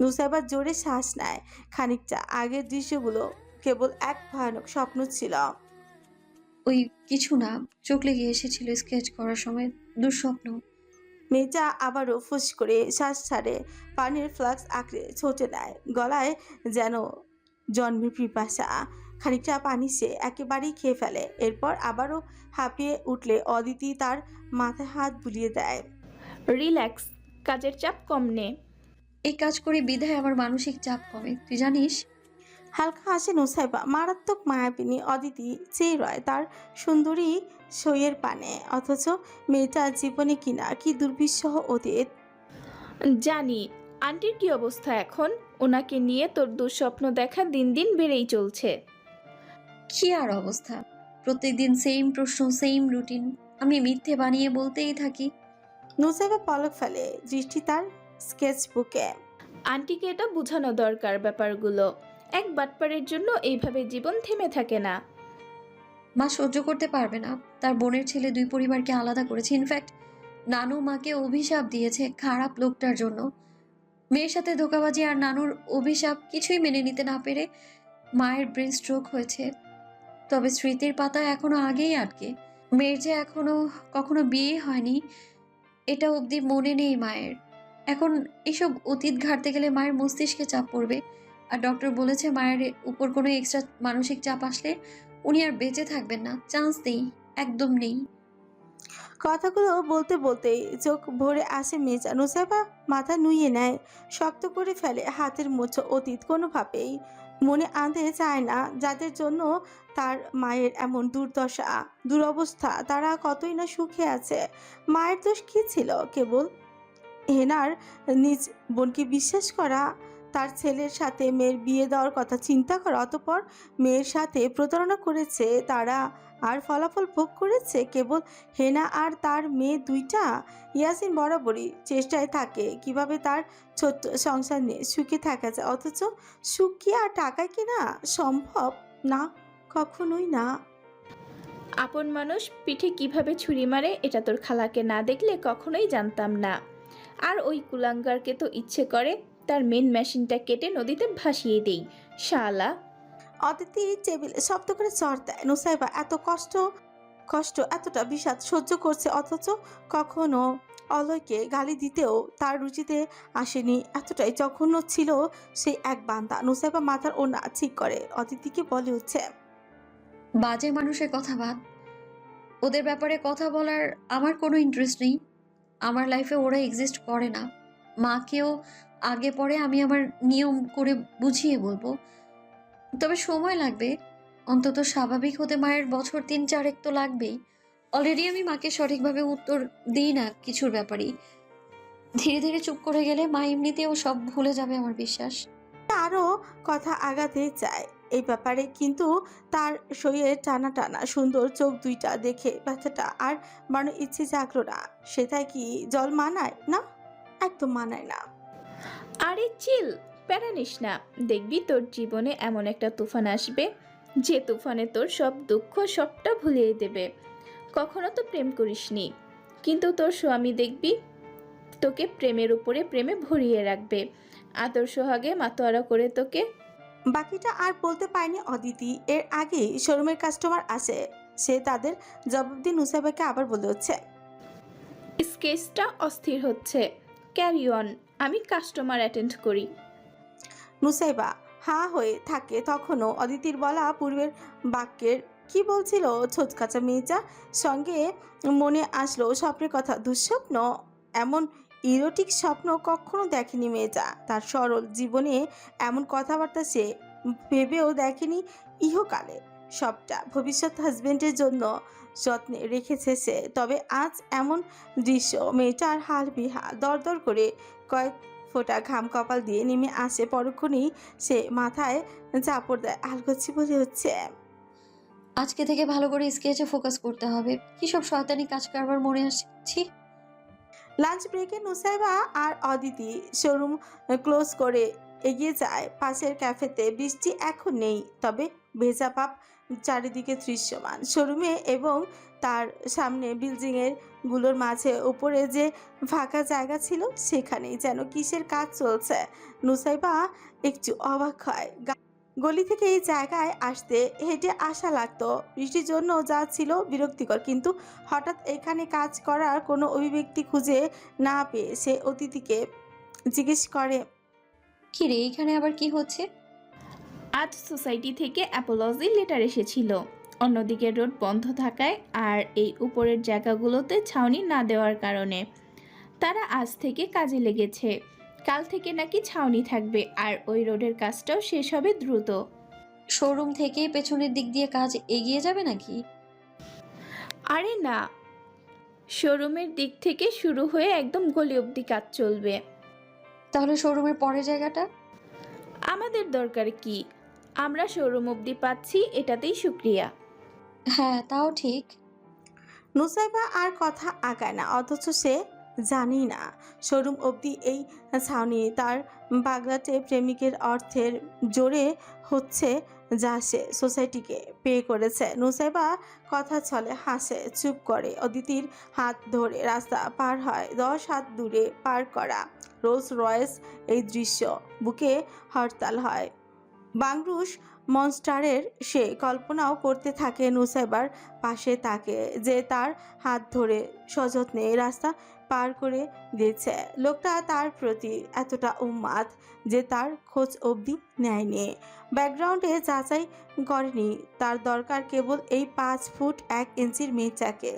নুসাইবা জোরে শ্বাস নেয়। খানিকটা আগের দৃশ্যগুলো কেবল এক ভয়ানক স্বপ্ন ছিল। ওই কিছু না, চোখ লেগে এসেছিল স্কেচ করার সময়, দুঃস্বপ্ন। মেয়েটা আবারও ফুস করে শ্বাস ছাড়ে, পানির ফ্লাক্স আঁকড়ে ছোটে নেয়। গলায় যেন জন্মের পিপাসা। খানিকটা পানি সে একেবারেই খেয়ে ফেলে। এরপর আবারও হাঁপিয়ে উঠলে অদিতি তার মাথায় হাত বুলিয়ে দেয়। রিল্যাক্স, কাজের চাপ কম নে। এই কাজ করে বিধায় আমার মানসিক চাপ কমে, তুই জানিস? হালকা হাসে নুসাইবা। মারাত্মক মায়াবিনী অদিতি চেয়ে রয় তার সুন্দরী সইয়ের পানে, অথচ মেয়েটার জীবনে কিনা কি দুর্বিষহ অতীত। জানি। আন্টির কি অবস্থা এখন? ওনাকে নিয়ে তোর দুঃস্বপ্ন দেখা দিন দিন বেড়েই চলছে। কি আর অবস্থা, প্রত্যেকদিন সেম প্রশ্ন, সেম রুটিন। আমি মিথ্যে বানিয়ে বলতেই থাকি। নুসাইবা পলক ফেলে, দৃষ্টি তার স্কেচ বুকে। আন্টিকে এটা বোঝানো দরকার ব্যাপারগুলো। এক বাটপারের জন্য এইভাবে জীবন থেমে থাকে না। মা সহ্য করতে পারবে না। তার বোনের ছেলে দুই পরিবারকে আলাদা করেছে। ইনফ্যাক্ট নানু মাকে অভিশাপ দিয়েছে খারাপ লোকটার জন্য। মেয়ের সাথে ধোঁকাবাজি আর নানুর অভিশাপ কিছুই মেনে নিতে না পেরে মায়ের ব্রেন স্ট্রোক হয়েছে। তবে স্মৃতির পাতা এখনো আগেই আটকে। মেয়ের যে এখনো কখনো বিয়ে হয়নি এটা অবধি মনে নেই মায়ের। এখন এসব অতীত ঘাটতে গেলে মায়ের মস্তিষ্কে চাপ পড়বে। আর ডক্টর বলেছে মায়ের উপর কোনো এক্সট্রা মানসিক চাপ আসলে উনি আর বেঁচে থাকবেন না। চান্স নেই, একদম নেই। কথাগুলো বলতে বলতেই চোখ ভরে আসে মেজা। নুসাইবা মাথা নুইয়ে নেয়, শক্ত করে ফেলে হাতের মুঠো। অতীত কোনোভাবেই মনে আনতে চায় না। যাদের জন্য তার মায়ের এমন দুর্দশা, দুরবস্থা, তারা কতই না সুখে আছে। মায়ের দোষ কী ছিল? কেবল হেনার নিজ বোনকে বিশ্বাস করা, তার ছেলের সাথে মেয়ের বিয়ে দেওয়ার কথা চিন্তা করা, অতঃপর মেয়ের সাথে প্রতারণা করেছে তারা, আর ফলাফল ভোগ করেছে কেবল হেনা আর তার মেয়ে দুইটা। ইয়াসিন বরাবরই চেষ্টায় থাকে কিভাবে তার ছোট্ট সংসার নিয়ে সুখে থাকা যায়, অথচ সুখ কি আর টাকায় কিনা সম্ভব? না, কখনোই না। আপন মানুষ পিঠে কিভাবে ছুরি মারে এটা তোর খালাকে না দেখলে কখনোই জানতাম না। আর ওই কুলাঙ্গারকে তো ইচ্ছে করে তার মেন মেশিনটা কেটে নদীতে ভাসিয়ে দেই, শালা। অদিতি টেবিলে শব্দ করে চড় দেয়। নুসাইবা এত কষ্ট এতটা বিষাদ সহ্য করছে, অথচ কখনো অলয়কে গালি দিতেও তার রুচিতে আসেনি। এতটাই জঘন্য ছিল সেই এক বান্দা। নুসাইবা মাথার ওড়না ঠিক করে অদিতিকে বলে উঠছে, বাজে মানুষের কথা বাদ, ওদের ব্যাপারে কথা বলার আমার কোনো ইন্টারেস্ট নেই। আমার লাইফে ওরা এক্সিস্ট করে না। মাকেও আগে পরে আমি আমার নিয়ম করে বুঝিয়ে বলবো, তবে সময় লাগবে। অন্তত স্বাভাবিক হতে মায়ের বছর 3-4 তো লাগবেই। অলরেডি আমি মাকে সঠিকভাবে উত্তর দিই না কিছুর ব্যাপারেই। ধীরে ধীরে চুপ করে গেলে মা এমনিতেও সব ভুলে যাবে আমার বিশ্বাস। আরও কথা আগাতে চায় এই ব্যাপারে, কিন্তু তার শরীরে টানা টানা সুন্দর চোখ দুইটা দেখে ব্যথাটা আর বাড়ানোর ইচ্ছে জাগলো না। সেটাই কি জল মানায় না? একদম মানায় না। আরে চিল, প্যারা নিস না। দেখবি তোর জীবনে এমন একটা তুফান আসবে যে তুফানে তোর সব দুঃখ সবটা ভুলিয়ে দেবে। কখনো তো প্রেম করিসনি, কিন্তু তোর স্বামী দেখবি তোকে প্রেমের উপরে প্রেমে ভরিয়ে রাখবে, আদর সোহাগে মাতোয়ারা করে তোকে। বাকিটা আর বলতে পারেনি অদিতি। এর আগেই শোরুমের কাস্টমার আসে। সে তাদের জবাব দিয়ে নুসাইবাকে আবার বলে হচ্ছে, স্কেচটা অস্থির হচ্ছে, ক্যারি অন, আমি কাস্টমার অ্যাটেন্ড করি। নুসাইবা হা হয়ে থাকে তখনও। অদিতির বলা পূর্বের বাক্যের কি বলছিল ছোটকাচা মেয়েটা সঙ্গে মনে আসলো স্বপ্নের কথা। দুঃস্বপ্ন, এমন ইরোটিক স্বপ্ন কখনো দেখেনি মেয়েটা। তার সরল জীবনে এমন কথাবার্তা সে ভেবেও দেখেনি ইহকালে। সবটা ভবিষ্যৎ হাজবেন্ডের জন্য যত্নে রেখেছে সে। তবে আজ এমন দৃশ্য মেয়েটার হাল বিহাল। দরদর করে কয়েক ফোঁটা ঘাম কপাল দিয়ে নেমে আসে। পরক্ষণেই সে মাথায় চাপড় দেয়। আলগোছি বলে হচ্ছে, আজকে থেকে ভালো করে স্কেচে ফোকাস করতে হবে। কি সব শয়তানি কাজ কারবার মনে আসছি। লাঞ্চ ব্রেকে নুসাইবা আর অদিতি শোরুম ক্লোজ করে এগিয়ে যায় পাশের ক্যাফেতে। বৃষ্টি এখন নেই, তবে ভেজা পাপ চারিদিকে দৃশ্যমান। শোরুমে এবং তার সামনে বিল্ডিংয়ের গুলোর মাঝে উপরে যে ফাঁকা জায়গা ছিল সেখানেই যেন কিসের কাজ চলছে। নুসাইবা একটু অবাক হয়। গলি থেকে এই জায়গায় আসতে হেঁটে আসা লাগতো। বৃষ্টির জন্য যা ছিল বিরক্তিকর, কিন্তু হঠাৎ এখানে কাজ করার কোনো অভিব্যক্তি খুঁজে না পেয়ে সে অতিথিকে জিজ্ঞেস করে, কি রে, এখানে আবার কি হচ্ছে? আজ সোসাইটি থেকে অ্যাপোলজি লেটার এসেছিল। অন্যদিকে রোড বন্ধ থাকায় আর এই উপরের জায়গাগুলোতে ছাউনি না দেওয়ার কারণে তারা আজ থেকে কাজে লেগেছে। কাল থেকে নাকি ছাউনি থাকবে, আর ওই রোডের কাজটাও শেষ হবে দ্রুত। শোরুম থেকে পেছনের দিক দিয়ে কাজ এগিয়ে যাবে নাকি? আরে না, শোরুমের দিক থেকে শুরু হয়ে একদম গলি অবধি কাজ চলবে। তাহলে শোরুমের পরের জায়গাটা? আমাদের দরকার কি? আমরা শোরুম অবধি পাচ্ছি, এটাতেই শুক্রিয়া। হ্যাঁ, তাও ঠিক। নুসাইবা আর কথা আগায় না, অথচ সে জানি না শোরুম অবধি এই ছাউনি তার বাগলাটে প্রেমিকের অর্থের জোরে হচ্ছে যা সে সোসাইটিকে পে করেছে। নুসাইবা কথা ছলে হাসে, চুপ করে। অদিতির হাত ধরে রাস্তা পার হয়। 10 হাত দূরে পার করা রোলস রয়েস। এই দৃশ্য বুকে হরতাল হয়। বাংরুশ মনস্টারের সে কল্পনাও করতে থাকে নুসাইবার পাশে তাকে, যে তার হাত ধরে সযত্নে রাস্তা পার করে দিয়েছে। লোকটা তার প্রতি এতটা উন্মাদ যে তার খোঁজ অবধি নেয়নি, ব্যাকগ্রাউন্ডে যাচাই করেনি। তার দরকার কেবল এই 5 ফুট 1 ইঞ্চির মেয়েটাকে,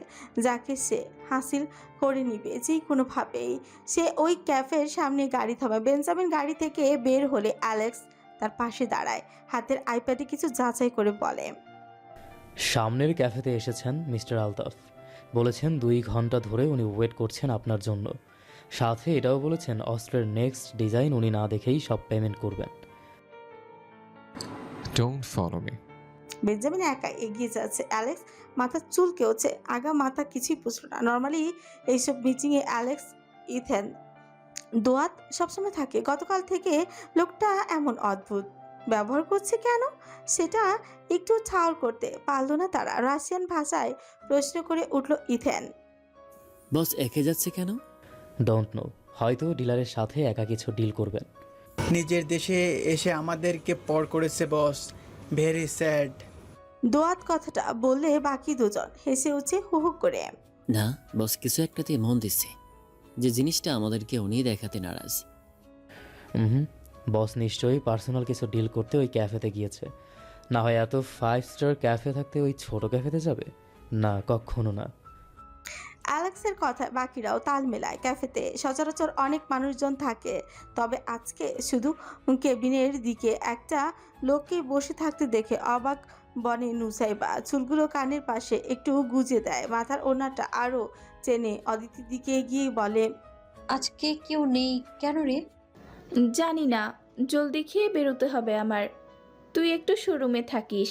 যাকে সে হাসিল করে নিবে যে কোনোভাবেই। সে ওই ক্যাফের সামনে গাড়ি থামায়। বেঞ্জামিন গাড়ি থেকে বের হলে অ্যালেক্স তার পাশে দাঁড়ায়, হাতের আইপ্যাডে কিছু যাচাই করে বলে, সামনের ক্যাফেতে এসেছেন মিস্টার আলতাফ। বলেছেন 2 ঘন্টা ধরে উনি ওয়েট করছেন আপনার জন্য। সাথে এটাও বলেছেন অস্ত্রের নেক্সট ডিজাইন উনি না দেখেই সব পেমেন্ট করবেন। Don't follow me. বেঞ্জামিন একা এগিয়ে যাচ্ছে। অ্যালেক্স মাথা চুলকেওছে, আগা মাথা কিছুই বুঝলো না। নর্মালি এইসব মিটিংয়ে অ্যালেক্স, ইথেন, দোয়াত সবসময় থাকে। গতকাল থেকে লোকটা এমন অদ্ভুত ব্যবহার করছে কেন, সেটা একটু ঠাউর করতে পারল না তারা। রাশিয়ান ভাষায় প্রশ্ন করে উঠল ইথেন, বস একে যাচ্ছে কেন? ডোন্ট নো, হয়তো ডিলারের সাথে একা কিছু ডিল করবেন। নিজের দেশে এসে আমাদেরকে পর করেছে বস, ভেরি স্যাড। দোয়াত কথাটা বললে বাকি দুজন হেসে উঠে হুহু করে। না বস, কিছু একটাতে মন দিচ্ছে, যে জিনিসটা আমাদেরকে উনি দেখাতে নারাজ। বস নিশ্চয়ই পার্সোনাল কিছু ডিল করতে ওই ক্যাফেতে গিয়েছে। না হয় এত 5 স্টার ক্যাফে থাকতে ওই ছোট ক্যাফেতে যাবে? না, কখনো না। অ্যালেক্সের কথায় বাকিরাও তাল মেলায়। ক্যাফেতে সচরাচর অনেক মানুষজন থাকে, তবে আজকে শুধু কেবিনের দিকে একটা লোককে বসে থাকতে দেখে অবাক বনে নুসাইবা। চুলগুলো কানের পাশে একটু গুজে দেয়, মাথার ওড়নাটা আরও চেনে অদিতির দিকে এগিয়ে বলে, আজকে কেউ নেই কেন রে? জানি না, জলদি খেয়ে বেরোতে হবে আমার। তুই একটু শোরুমে থাকিস।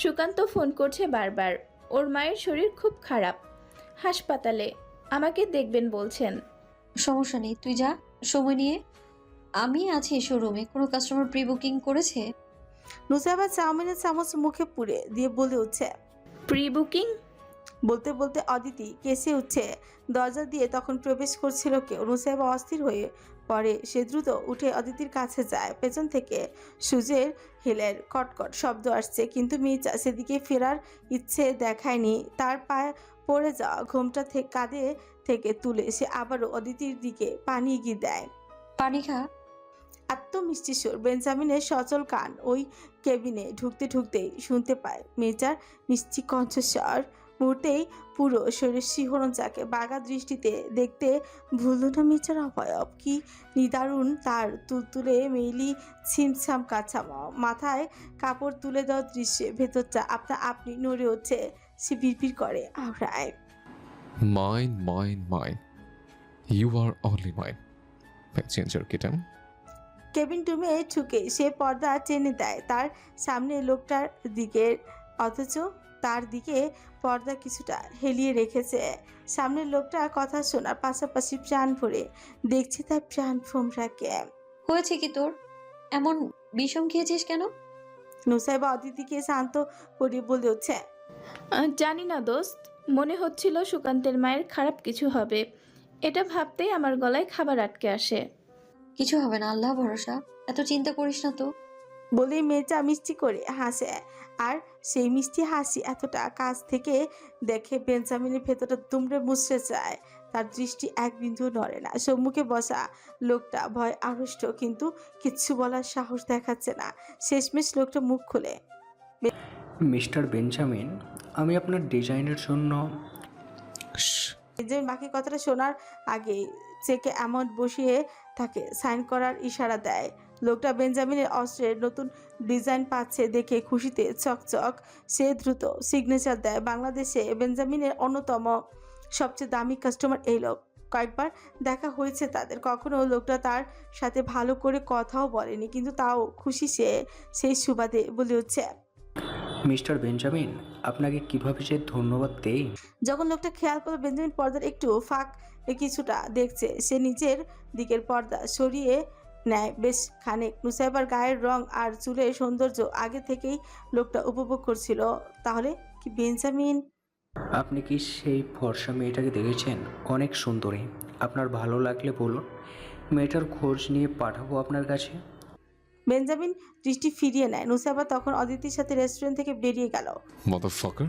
সুকান্ত ফোন করছে বারবার, ওর মায়ের শরীর খুব খারাপ, হাসপাতালে, আমাকে দেখবেন বলছেন। সমস্যা নেই, তুই যা সময় নিয়ে। আমি আছি শোরুমে। কোনো কাস্টমার প্রি বুকিং করেছে? নুসাইবা চাউমিনের চামচ মুখে পুরে দিয়ে বলে উঠছে। Pre booking? বলতে বলতে অদিতি কেসে উঠছে। দরজা দিয়ে তখন প্রবেশ করছিল কেউ। নুসাইবা অস্থির হয়ে পরে সে দ্রুত উঠে অদিতির কাছে যায়। পেছন থেকে সুজের হিলের কটকট শব্দ আসছে, কিন্তু মির্জা সেদিকে ফেরার ইচ্ছে দেখায়নি। তার পায়ে পড়ে যাওয়া ঘোমটা থেকে কাঁধে থেকে তুলে সে আবারও অদিতির দিকে পানি এগিয়ে দেয়। পানি খা। এত মিষ্টি সুর বেঞ্জামিনের সচল কান ওই কেবিনে ঢুকতে ঢুকতেই শুনতে পায় মির্জার মিষ্টি কণ্ঠস্বর। মুহূর্তেই পুরো শরীর শিহরণ যাকে বাঘা দৃষ্টিতে দেখতে ভুলল না মির্জার অবয়ব। কি নিদারুণ তার তুলতুলে মেইলি ছিমছাম কাছামো, মাথায় কাপড় তুলে দেওয়ার দৃশ্যে ভেতরটা আপনা আপনি নড়ে ওঠে। সে বিড়বিড় করে আওড়ায়, mine mine mine, you are only mine, change your kitten. Cabin রুমে ঢুকে সে পর্দা টেনে দেয় তার সামনে লোকটার দিকে, অথচ তার দিকে পর্দা কিছুটা হেলিয়ে রেখেছে। সামনের লোকটা কথা শোনার পাশাপাশি প্রাণ ভরে দেখছে তার প্রাণ ফোমরাকে। হয়েছে কি তোর? এমন বিষম খেয়েছিস কেন? নুসাইবা অদিতিকে শান্ত করে বলে উঠছে, জানি না দোস্ত, মনে হচ্ছিল সুকান্তের মায়ের খারাপ কিছু হবে। এটা ভাবতেই আমার গলায় খাবার আটকে আসে। কিছু হবে না, আল্লাহ ভরসা, এত চিন্তা করিস না তো। বলেই মেয়েটা মিষ্টি করে হাসে। আর সেই মিষ্টি হাসি এতটা কাছ থেকে দেখে বেঞ্জামিনের ভেতরটা দুমড়ে মুচড়ে যায়। তার দৃষ্টি এক বিন্দু নড়ে না। সম্মুখে বসা লোকটা ভয় আড়ষ্ট, কিন্তু কিচ্ছু বলার সাহস দেখাচ্ছে না। শেষমেশ লোকটা মুখ খুলে, মিস্টার বেঞ্জামিন, আমি আপনার ডিজাইনের জন্য বেঞ্জামিন বাকি কথাটা শোনার আগে চেকে অ্যামাউন্ট বসিয়ে তাকে সাইন করার ইশারা দেয়। লোকটা বেঞ্জামিনের অস্ত্রের নতুন ডিজাইন পাচ্ছে দেখে খুশিতে চকচক। সে দ্রুত সিগনেচার দেয়। বাংলাদেশে বেঞ্জামিনের অন্যতম সবচেয়ে দামি কাস্টমার এই লোক। কয়েকবার দেখা হয়েছে তাদের, কখনো লোকটা তার সাথে ভালো করে কথাও বলেনি, কিন্তু তাও খুশি সে। সেই সুবাদে বলে হচ্ছে, মিস্টার বেঞ্জামিন, আপনাকে কিভাবে যে ধন্যবাদ দেই। যখন লোকটা খেয়াল করলো বেঞ্জামিন পর্দার একটু ফাঁক কিছুটা দেখছে, সে নিচের দিকের পর্দা সরিয়ে নেয় বেশ খানিক। নুসাইবার গায়ের রং আর চুলের সৌন্দর্য আগে থেকেই লোকটা উপভোগ করছিল। তাহলে কি বেঞ্জামিন? আপনি কি সেই ফর্সা মেয়েটাকে দেখেছেন? অনেক সুন্দরী। আপনার ভালো লাগলে বলুন, মেয়েটার খোঁজ নিয়ে পাঠাবো আপনার কাছে। বেঞ্জামিন দৃষ্টি ফিরিয়ে নেয়। নুসাইবা তখন অদিতির সাথে রেস্টুরেন্ট থেকে বেরিয়ে গেল। মাদারফাকার।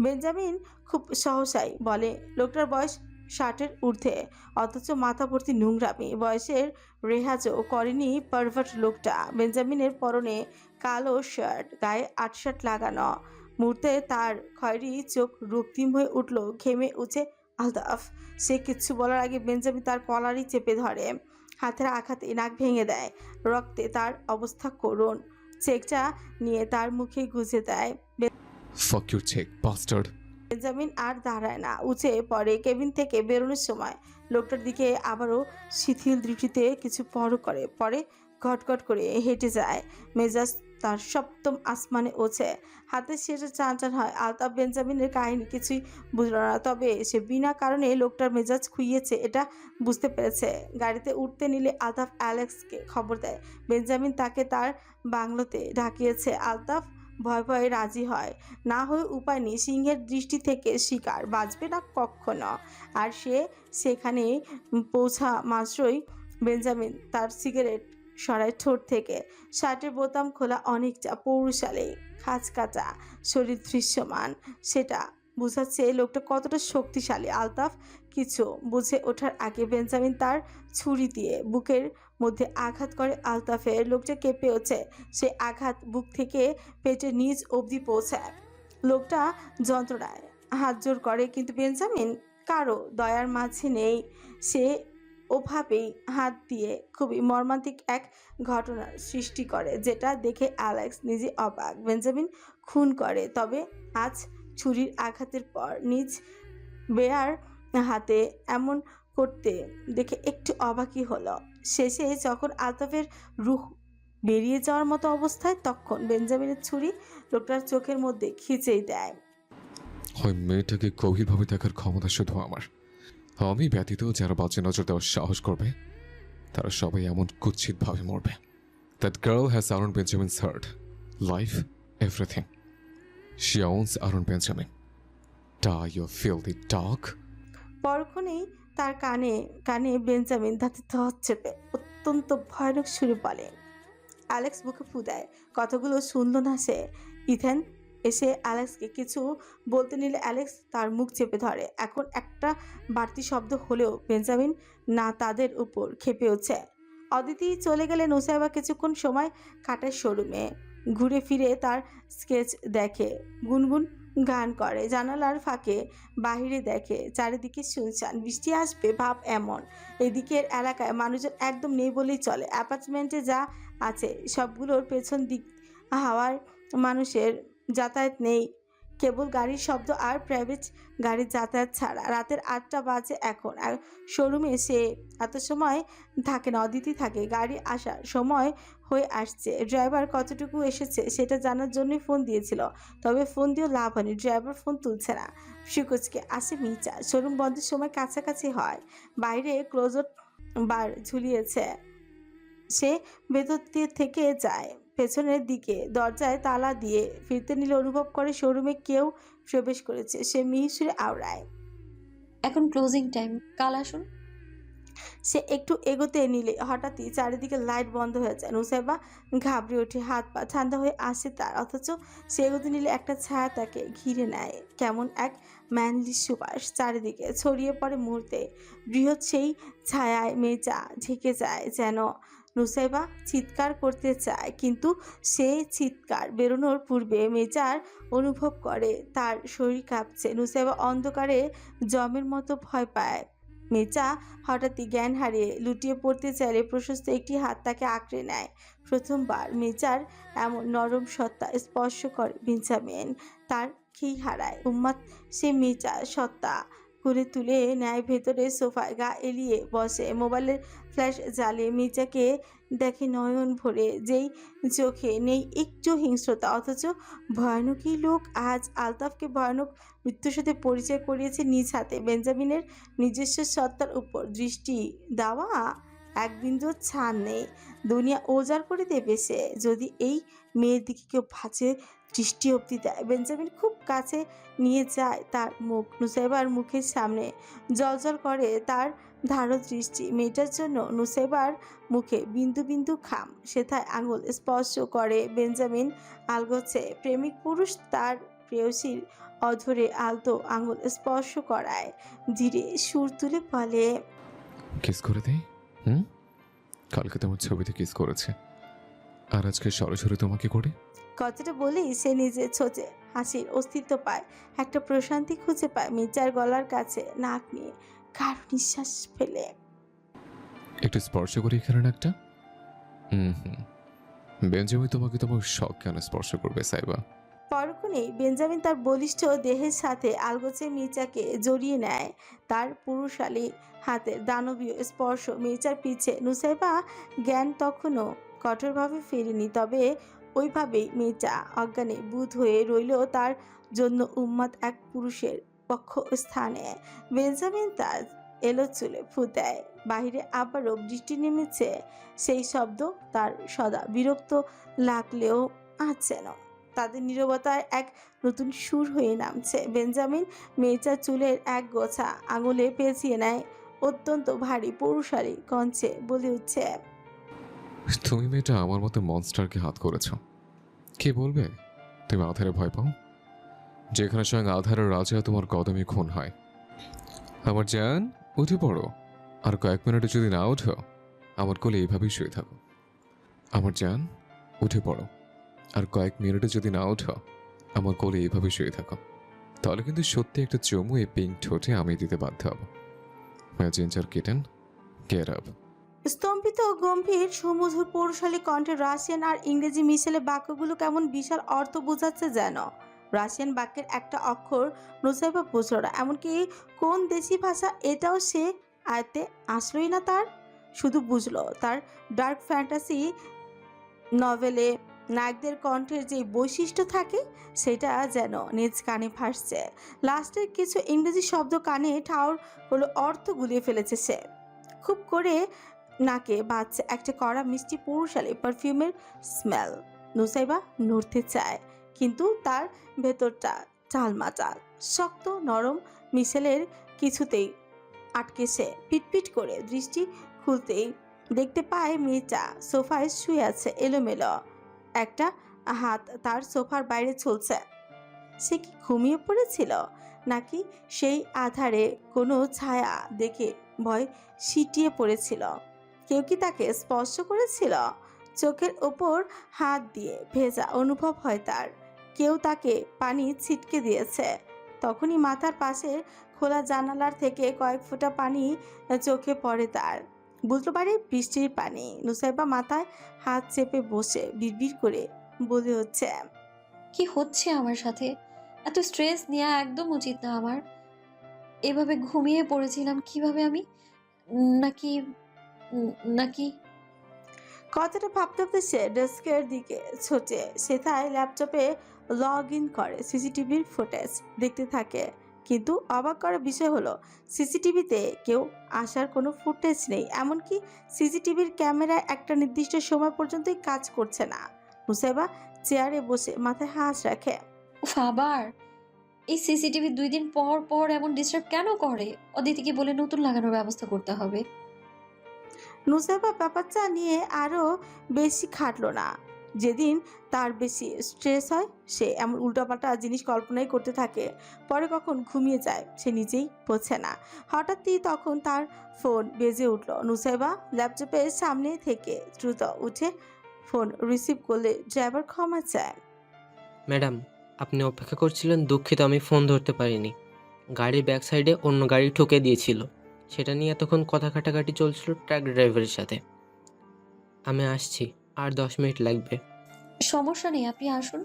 বেঞ্জামিন খুব সহসাই বলে। লোকটার বয়স 60-এর ঊর্ধ্বে, অথচ মাথা ভর্তি নোংরামি। বয়সের রেহাজও করেনি পারভার্ট লোকটা। বেঞ্জামিনের পরনে কালো শার্ট, গায়ে আটশার্ট লাগানো। মুহূর্তে তার খয়েরি চোখ রক্তিম হয়ে উঠল। ঘেমে উঠে আলতাফ। সে কিচ্ছু বলার আগে বেঞ্জামিন তার কলারই চেপে ধরে। হাতের আঘাতে নাক ভেঙে দেয়। রক্তে তার অবস্থা করুণ। চেকটা নিয়ে তার মুখে গুজে দেয়। ফাক ইউর চেক, বাস্টার্ড। বেঞ্জামিন আর দাঁড়ায় না, উঠে পড়ে। কেবিন থেকে বেরোনোর সময় লোকটার দিকে আবারও শিথিল দৃষ্টিতে কিছু পর করে, পরে ঘটঘট করে হেঁটে যায়। মেজাজ তার সপ্তম আসমানে ওঠে। হাতের শেষে চান চান হয়। আলতাফ বেঞ্জামিনের কাহিনী কিছুই বুঝল না, তবে সে বিনা কারণে লোকটার মেজাজ খুইয়েছে এটা বুঝতে পেরেছে। গাড়িতে উঠতে নিলে আলতাফ অ্যালেক্সকে খবর দেয় বেঞ্জামিন তাকে তার বাংলোতে ডাকিয়েছে। আলতাফ ভয় ভয়ে রাজি হয়। না হয়ে উপায় নেই, সিংহের দৃষ্টি থেকে শিকার বাঁচবে না কখনো। আর সে সেখানে পৌঁছা মাত্রই বেঞ্জামিন তার সিগারেট সরায় ঠোঁট থেকে। শার্টের বোতাম খোলা, অনেকটা পৌরুষালী, খাঁজ কাটা শরীর দৃশ্যমান। সেটা বোঝাচ্ছে লোকটা কতটা শক্তিশালী। আলতাফ কিছু বুঝে ওঠার আগে বেঞ্জামিন তার ছুরি দিয়ে বুকের মধ্যে আঘাত করে আলতাফের। লোকটা কেঁপে ওঠে। সে আঘাত বুক থেকে পেটের নিচ অবধি পৌঁছায়। লোকটা যন্ত্রণায় হাত জোর করে, কিন্তু বেঞ্জামিন কারো দয়ার মাঝে নেই। সে ওভাবেই হাত দিয়ে খুবই মর্মান্তিক এক ঘটনার সৃষ্টি করে, যেটা দেখে অ্যালেক্স নিজে অবাক। বেঞ্জামিন খুন করে, তবে আজ ছুরির আঘাতের পর নিজ বেয়ার হাতে এমন করতে দেখে একটু অবাকই হলো। শেষে যখন আলতাফের রুহ বেরিয়ে যাওয়ার মতো অবস্থায়, তখন বেঞ্জামিনের ছুরি লোকটার চোখের মধ্যে খিঁচেই দেয়। ওই মেয়েটাকে গভীরভাবে দেখার ক্ষমতা শুধু আমার। আমি ব্যতীত যারা বাজে নজর দেওয়ার সাহস করবে তারা সবাই এমন কুৎসিতভাবে মরবে। That girl has Aaron Benjamin's heart, life, everything. She owns Aaron Benjamin. Die, you filthy dog. পরক্ষণেই তার কানে কানে বেঞ্জামিন দাঁতে ধর চেপে অত্যন্ত ভয়ানক সুরে বলে। অ্যালেক্স বুকে ফু দেয়। কথাগুলো শুনল না সে। ইথেন এসে অ্যালেক্সকে কিছু বলতে নিলে অ্যালেক্স তার মুখ চেপে ধরে। এখন একটা বাড়তি শব্দ হলেও বেঞ্জামিন না তাদের উপর ক্ষেপে উঠছে। অদিতি চলে গেলে নুসাইবা কিছুক্ষণ সময় কাটায় শোরুমে। ঘুরে ফিরে তার স্কেচ দেখে, গুনগুন গান করে। জানালার ফাঁকে বাহিরে দেখে চারিদিকে শুনশান, বৃষ্টি আসবে ভাব এমন। এদিকের এলাকায় মানুষজন একদম নেই বলেই চলে। অ্যাপার্টমেন্টে যা আছে সবগুলোর পেছন দিক হাওয়ার মানুষের যাতায়াত নেই, কেবল গাড়ির শব্দ আর প্রাইভেট গাড়ির যাতায়াত ছাড়া। রাতের 8টা বাজে এখন, আর শোরুমে সে এত সময় থাকে না। অদিতি থাকে। গাড়ি আসার সময় হয়ে আসছে। ড্রাইভার কতটুকু এসেছে সেটা জানার জন্যই ফোন দিয়েছিল, তবে ফোন দিয়েও লাভ হয়নি। ড্রাইভার ফোন তুলছে না। শিকোচকে আসে মির্জা। শোরুম বন্ধের সময় কাছাকাছি হয়। বাইরে ক্লোজড বার ঝুলিয়েছে। সে ভেতর দিয়ে থেকে যায় পেছনের দিকে। দরজায় তালা দিয়ে ফিরতে নিলে অনুভব করে শোরুমে কেউ প্রবেশ করেছে। সে মিহিসুরে আওড়ায়। এখন ক্লোজিং টাইম, কাল আসুন। সে একটু এগোতে নিলে হঠাৎই চারিদিকে লাইট বন্ধ হয়ে যায়। নুসাইবা ঘাবড়ে ওঠে, হাত পা ঠান্ডা হয়ে আসে তার। অথচ সে এগোতে নিলে একটা ছায়া তাকে ঘিরে নেয়। কেমন এক ম্যানলি সুবাস চারিদিকে ছড়িয়ে পড়ে মুহূর্তে। বৃহৎ সেই ছায়ায় মেজা ঢেকে যায় যেন। নুসাইবা চিৎকার করতে চায়, কিন্তু সে চিৎকার বেরোনোর পূর্বে মেজার অনুভব করে তার শরীর কাঁপছে। নুসাইবা অন্ধকারে জমের মতো ভয় পায়। মেজা হঠাৎই জ্ঞান হারিয়ে লুটিয়ে পড়তে চাইলে প্রশস্ত একটি হাত তাকে আঁকড়ে নেয়। প্রথমবার মেজার এমন নরম সত্তা স্পর্শ করে বেঞ্জামিন। তার খেই হারায়। উম্মাদ সে মেজার সত্তা করে তুলে নেয় ভেতরে সোফায়, গা এলিয়ে বসে। মোবাইলের ফ্ল্যাশ জ্বালিয়ে মির্জাকে দেখে নয়ন ভরে, যেই চোখে নেই একটু হিংস্রতা। অথচ ভয়ানকই লোক। আজ আলতাফকে ভয়ানক মৃত্যুর সাথে পরিচয় করিয়েছে নিজ হাতে। বেঞ্জামিনের নিজস্ব সত্তার উপর দৃষ্টি দেওয়া এক বিন্দু ছাড় নেই। দুনিয়া ওজাড় করে দেবে সে যদি এই মেয়ের দিকে কেউ ভাঁজে দৃষ্টি অবধি দেয়। বেঞ্জামিন খুব কাছে নিয়ে যায় তার মুখ। নুসাইবার মুখের সামনে জলজল করে তার ধারো দৃষ্টি। মেয়েটার জন্য নুসাইবার মুখে বিন্দু বিন্দু খাম। সেথায় আঙুল স্পর্শ করে বেঞ্জামিন আলগোছে। প্রেমিক পুরুষ তার প্রেয়সীর অধরে আলতো আঙুল স্পর্শ করায়। ধীরে সুর তুলে বলে, কিস করে দেই? কালকে তোমার ছবিতে কিস করেছে, আর আজকে সরাসরি তোমাকে করে। কথাটা বলেই সে নিজে ছোটে হাসির অস্তিত্ব পায়। একটা প্রশান্তি খুঁজে পায় মির্জার গলার কাছে নাক নিয়ে গাঢ় নিঃশ্বাস ফেলে। একটু স্পর্শ করি এখানে একটা। বেঞ্জামিন তোমাকে তোমার শখ কেন স্পর্শ করবে সাইবা? পরক্ষণেই বেঞ্জামিন তার বলিষ্ঠ দেহের সাথে আলগোছে মির্জাকে জড়িয়ে নেয়। তার পুরুষালী হাতের দানবীয় স্পর্শ মির্জার পিছে। নুসাইবা জ্ঞান তখনও কঠোরভাবে ফেরেনি, তবে ওইভাবেই মির্জা অজ্ঞানে বুঁদ হয়ে রইল তার জন্য উম্মাদ এক পুরুষের পক্ষ স্থানে। বেঞ্জামিন তার এলো চুলে ফু দেয়। বাহিরে আবারও বৃষ্টি নেমেছে। সেই শব্দ তার সদা বিরক্ত লাগলেও আজ যেন তাদের নীরবতায় এক নতুন সুর হয়ে নামছে। বেঞ্জামিন মেয়েচার চুলের এক গোছা আঙুলে পেঁচিয়ে নেয়। অত্যন্ত ভারী পুরুষালী কঞ্চে বলে উঠছে, তুমি মেয়েটা আমার মতো মনস্টারকে হাত করেছ। কে বলবে তুমি আধারে ভয় পাও? যেখানে স্বয়ং আধারের রাজা তোমার কদমে খুন হয়। আমার জান, উঠে পড়ো। আর কয়েক মিনিটে যদি না ওঠো, আমার কোলে এইভাবেই শুয়ে থাকো। আমার জান, উঠে পড়ো। আর কয়েক মিনিটে যদি না ওঠো, আমার কোলে এইভাবে শুয়ে থাকো। তাহলে কিন্তু সত্যি একটা চুমু এই পিঙ্ক ঠোঁটে আমি দিতে বাধ্য হব। Ginger kitten, get up. স্তম্ভিত গম্ভীর সমুধুর পৌরশালী কণ্ঠে রাশিয়ান আর ইংরেজি মিশেলে বাক্যগুলো কেমন বিশাল অর্থ বোঝাচ্ছে যেন। রাশিয়ান বাক্যের একটা অক্ষর নুসাইবা বুঝল না, এমনকি কোন দেশি ভাষা এটাও সে আয়ত্তে আসলোই না তার। শুধু বুঝলো তার ডার্ক ফ্যান্টাসি নভেলে নায়কদের কণ্ঠের যে বৈশিষ্ট্য থাকে সেটা যেন নিজ কানে ভাসছে। লাস্টের কিছু ইংরেজি শব্দ কানে ঠাউর হলো, অর্থ গুলিয়ে ফেলেছে সে। খুব করে নাকে বাজছে একটা কড়া মিষ্টি পৌরশালী পারফিউমের স্মেল। নুসাইবা নড়তে চায়, কিন্তু তার ভেতরটা টালমাটাল, শক্ত নরম মিশেলের কিছুতেই আটকে সে পিটপিট করে দৃষ্টি খুলতেই দেখতে পায় মেয়েটা সোফায় শুয়ে আছে এলোমেলো, একটা হাত তার সোফার বাইরে চলছে। সে কি ঘুমিয়ে পড়েছিল, নাকি সেই আধারে কোনো ছায়া দেখে ভয় সিটিয়ে পড়েছিল? কেউ কি তাকে স্পর্শ করেছিল? চোখের ওপর হাত দিয়ে ভেজা অনুভব হয় তার। কেউ তাকে পানি ছিটকে দিয়েছে। তখনই মাথার পাশে খোলা জানালার থেকে কয়েক ফোঁটা পানি চোখে পড়ে তার। বুঝতে পারে বৃষ্টির পানি। নুসাইবা মাথায় হাত চেপে বসে বিড়বিড় করে বলে হচ্ছে, কি হচ্ছে আমার সাথে? এত স্ট্রেস নেওয়া একদম উচিত না আমার। এভাবে ঘুমিয়ে পড়েছিলাম কিভাবে আমি? নাকি নাকি কথাটা ভাবতে ভাবতে সে ডেস্কের দিকে ছোটে সেথায় ল্যাপটপে লগ ইন করে সিসিটিভির ফুটেজ দেখতে থাকে। কিন্তু অবাক করার বিষয় হলো সিসিটিভিতে কেউ আসার কোনো ফুটেজ নেই, এমনকি সিসিটিভির ক্যামেরায় একটা নির্দিষ্ট সময় পর্যন্তই কাজ করছে না। নুসাইবা চেয়ারে বসে মাথায় হাত রাখে। উফ, আবার এই সিসিটিভি 2 দিন পর পর এমন ডিস্টার্ব কেন করে? অদিতিকে বলে নতুন লাগানোর ব্যবস্থা করতে হবে। নুসাইবা ব্যাপারটা নিয়ে আরও বেশি খাটলো না। যেদিন তার বেশি স্ট্রেস হয় সে এমন উল্টাপাল্টা জিনিস কল্পনাই করতে থাকে, পরে কখন ঘুমিয়ে যায় সে নিজেই বোঝে না। হঠাৎই তখন তার ফোন বেজে উঠল। নুসাইবা ল্যাপটপের সামনে থেকে দ্রুত উঠে ফোন রিসিভ করলে ড্রাইভার ক্ষমা চায়। ম্যাডাম, আপনি অপেক্ষা করছিলেন, দুঃখিত আমি ফোন ধরতে পারিনি। গাড়ির ব্যাক সাইডে অন্য গাড়ি ঠুকে দিয়েছিল, সেটা নিয়ে এতক্ষণ কথা কাটাকাটি চলছিল ট্রাক ড্রাইভারের সাথে। আমি আসছি, আর 10 মিনিট লাগবে। সমস্যা নেই, আপনি আসুন।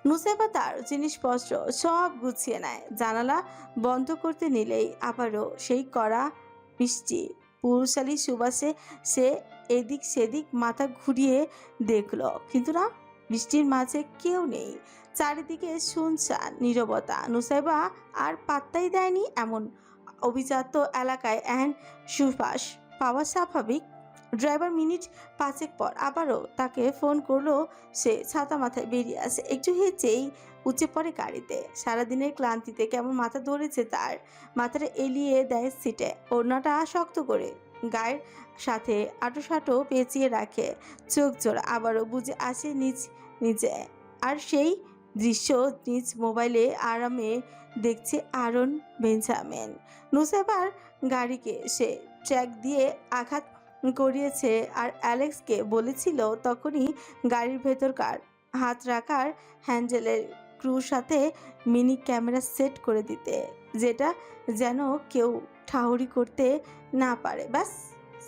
নুসাইবা তার জিনিসপত্র সব গুছিয়ে নেয়। জানালা বন্ধ করতে নিলেই আবারও সেই কড়া মিষ্টি পুরুষালী সুবাসে সে এদিক সেদিক মাথা ঘুরিয়ে দেখলো, কিন্তু না, বৃষ্টির মাঝে কেউ নেই। চারিদিকে শুনশান নীরবতা। নুসাইবা আর পাত্তাই দেয়নি এমন অভিজাত এলাকায় সুবাস পাওয়া স্বাভাবিক। ড্রাইভার মিনিট 5 পর আবারও তাকে ফোন করলো। সে ছাতা মাথায় বেরিয়ে আসে, একটু হেঁচেই উঠে পড়ে গাড়িতে। সারাদিনের ক্লান্তিতে কেমন মাথা ধরেছে তার। মাথাটা এলিয়ে দেয় সিটে, ওড়নাটা শক্ত করে গায়ের সাথে আটোসাটো পেঁচিয়ে রাখে। চোখ জোড়া আবারও বুঝে আসে নিজে আর সেই দৃশ্য নিজ মোবাইলে আরামে দেখছে আরন বেঞ্জামিন। নুসাইবার গাড়িকে সে ট্র্যাক দিয়ে আঘাত করিয়েছে আর অ্যালেক্সকে বলেছিল তখনই গাড়ির ভেতরকার হাত রাখার হ্যান্ডেলের ক্রুর সাথে মিনি ক্যামেরা সেট করে দিতে, যেটা যেন কেউ ঠাউরি করতে না পারে। ব্যাস,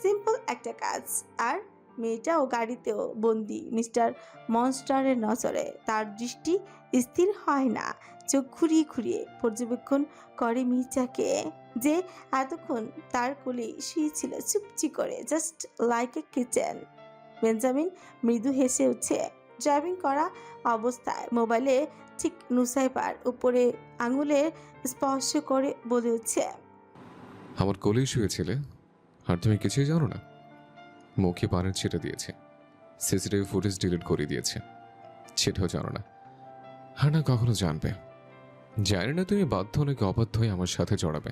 সিম্পল একটা কাজ। আর মেয়েটাও গাড়িতেও বন্দি মিস্টার মনস্টারের নজরে। তার দৃষ্টি স্থির হয় না, চোখ ঘুরিয়ে ঘুরিয়ে পর্যবেক্ষণ করে মির্জাকে, যে এতক্ষণ তার কোলে শুয়েছিল চুপচি করে, just like a kitchen. Benjamin মৃদু হেসে উঠছে। ড্রাইভিং করা অবস্থায় মোবাইলে ঠিক নুসাইবার উপরে আঙুলে স্পর্শ করে বলে উঠছে, আমার কোলেই শুয়েছিলে আর তুমি কিছুই জানো না? মুখে পানের ছিটা দিয়েছে, সিসিটিভি ফুটেজ ডিলিট করে দিয়েছে, সেটাও জানো না। আর না কখনো জানবে। জানি না তুমি বাধ্য নাকি অবাধ্য হয়ে আমার সাথে জড়াবে,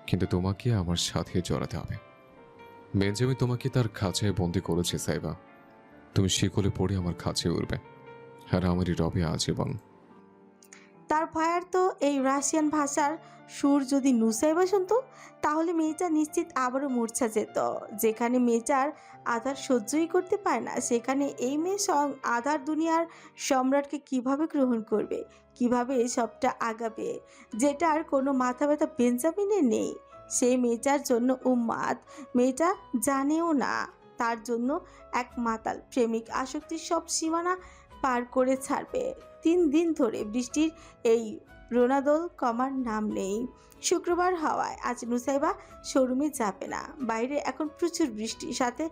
কিন্তু তোমাকে আমার সাথে জড়াতে হবে। বেঞ্জামিন তোমাকে তার খাঁচায় বন্দি করেছে সাইবা। তুমি শিকলে পড়ে আমার খাঁচায় উঠবে, আর আমারই রবে আজীবন। তার ভয়ার তো এই রাশিয়ান ভাষার সুর যদি নুসাইবা শুনতো তাহলে মেয়েটা নিশ্চিত আবারও মূর্ছা যেত। যেখানে মেয়েটার আধার সহ্যই করতে পারে না, সেখানে এই মেয়ে আধার দুনিয়ার সম্রাটকে কিভাবে গ্রহণ করবে? কিভাবে সবটা আগাবে, যেটার কোনো মাথা ব্যথা বেঞ্জামিনের নেই। সেই মেয়েটার জন্য উম্মাদ, মেয়েটা জানেও না তার জন্য এক মাতাল প্রেমিক আসক্তির সব সীমানা পার করে ছাড়বে। 3 দিন ধরে বৃষ্টির এই রোনাদল কমার নাম নেই। শুক্রবার হওয়ায় আজ নুসাইবা শোরুমে যাবে না। বাইরে এখন প্রচুর বৃষ্টি, সাথে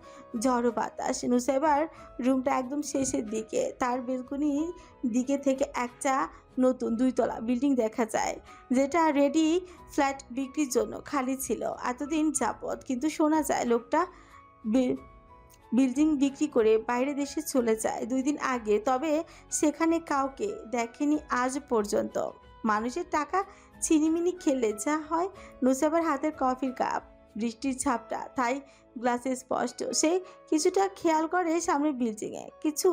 ঝড়ো বাতাস। নুসাইবার রুমটা একদম শেষের দিকে। তার বেলকনির দিকে থেকে একটা নতুন 2 তলা বিল্ডিং দেখা যায়, যেটা রেডি ফ্ল্যাট বিক্রির জন্য খালি ছিল এতদিন যাবৎ। কিন্তু শোনা যায় লোকটা বিল্ডিং বিক্রি করে বাইরে দেশে চলে যায় 2 দিন আগে। তবে সেখানে কাউকে দেখেনি আজ পর্যন্ত। মানুষের টাকা ছিনিমিনি খেলে যা হয়। নুসাইবার হাতের কফির কাপ, বৃষ্টির ছাপটা তাই গ্লাসে স্পষ্ট। সে কিছুটা খেয়াল করে সামনে বিল্ডিংয়ে কিছু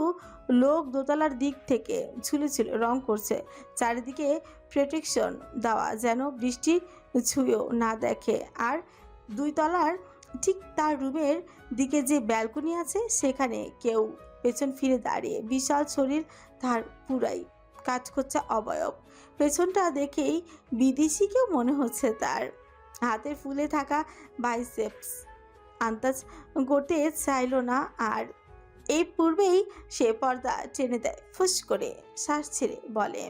লোক দোতলার দিক থেকে ঝুলে রং করছে। চারিদিকে প্রোটেকশন দেওয়া, যেন বৃষ্টি ছুঁয়েও না দেখে। আর 2 তলার ঠিক তার রুমের দিকে যে ব্যালকনি আছে, সেখানে কেউ পেছন ফিরে দাঁড়িয়ে। বিশাল শরীর, তার পুরাই কাঠখোচ্চা অবয়ব। পেছনটা দেখেই বিদেশি কেউ মনে হচ্ছে তার। হাতে ফুলে থাকা বাইসেপস আন্দাজ করতে চাইল না আর। এই পূর্বেই সে পর্দা টেনে দেয়, ফুস করে শ্বাস ছেড়ে বলে,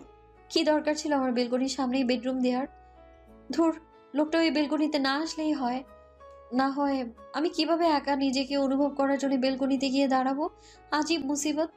কি দরকার ছিল আমার বেলকনির সামনেই বেডরুম দেওয়ার? ধুর, লোকটা ওই বেলকনিতে না আসলেই হয়। না হয় আমি কিভাবে একা নিজেকে অনুভব করার জন্য বেলকনিতে গিয়ে দাঁড়াবো? আজীব মুসিবত।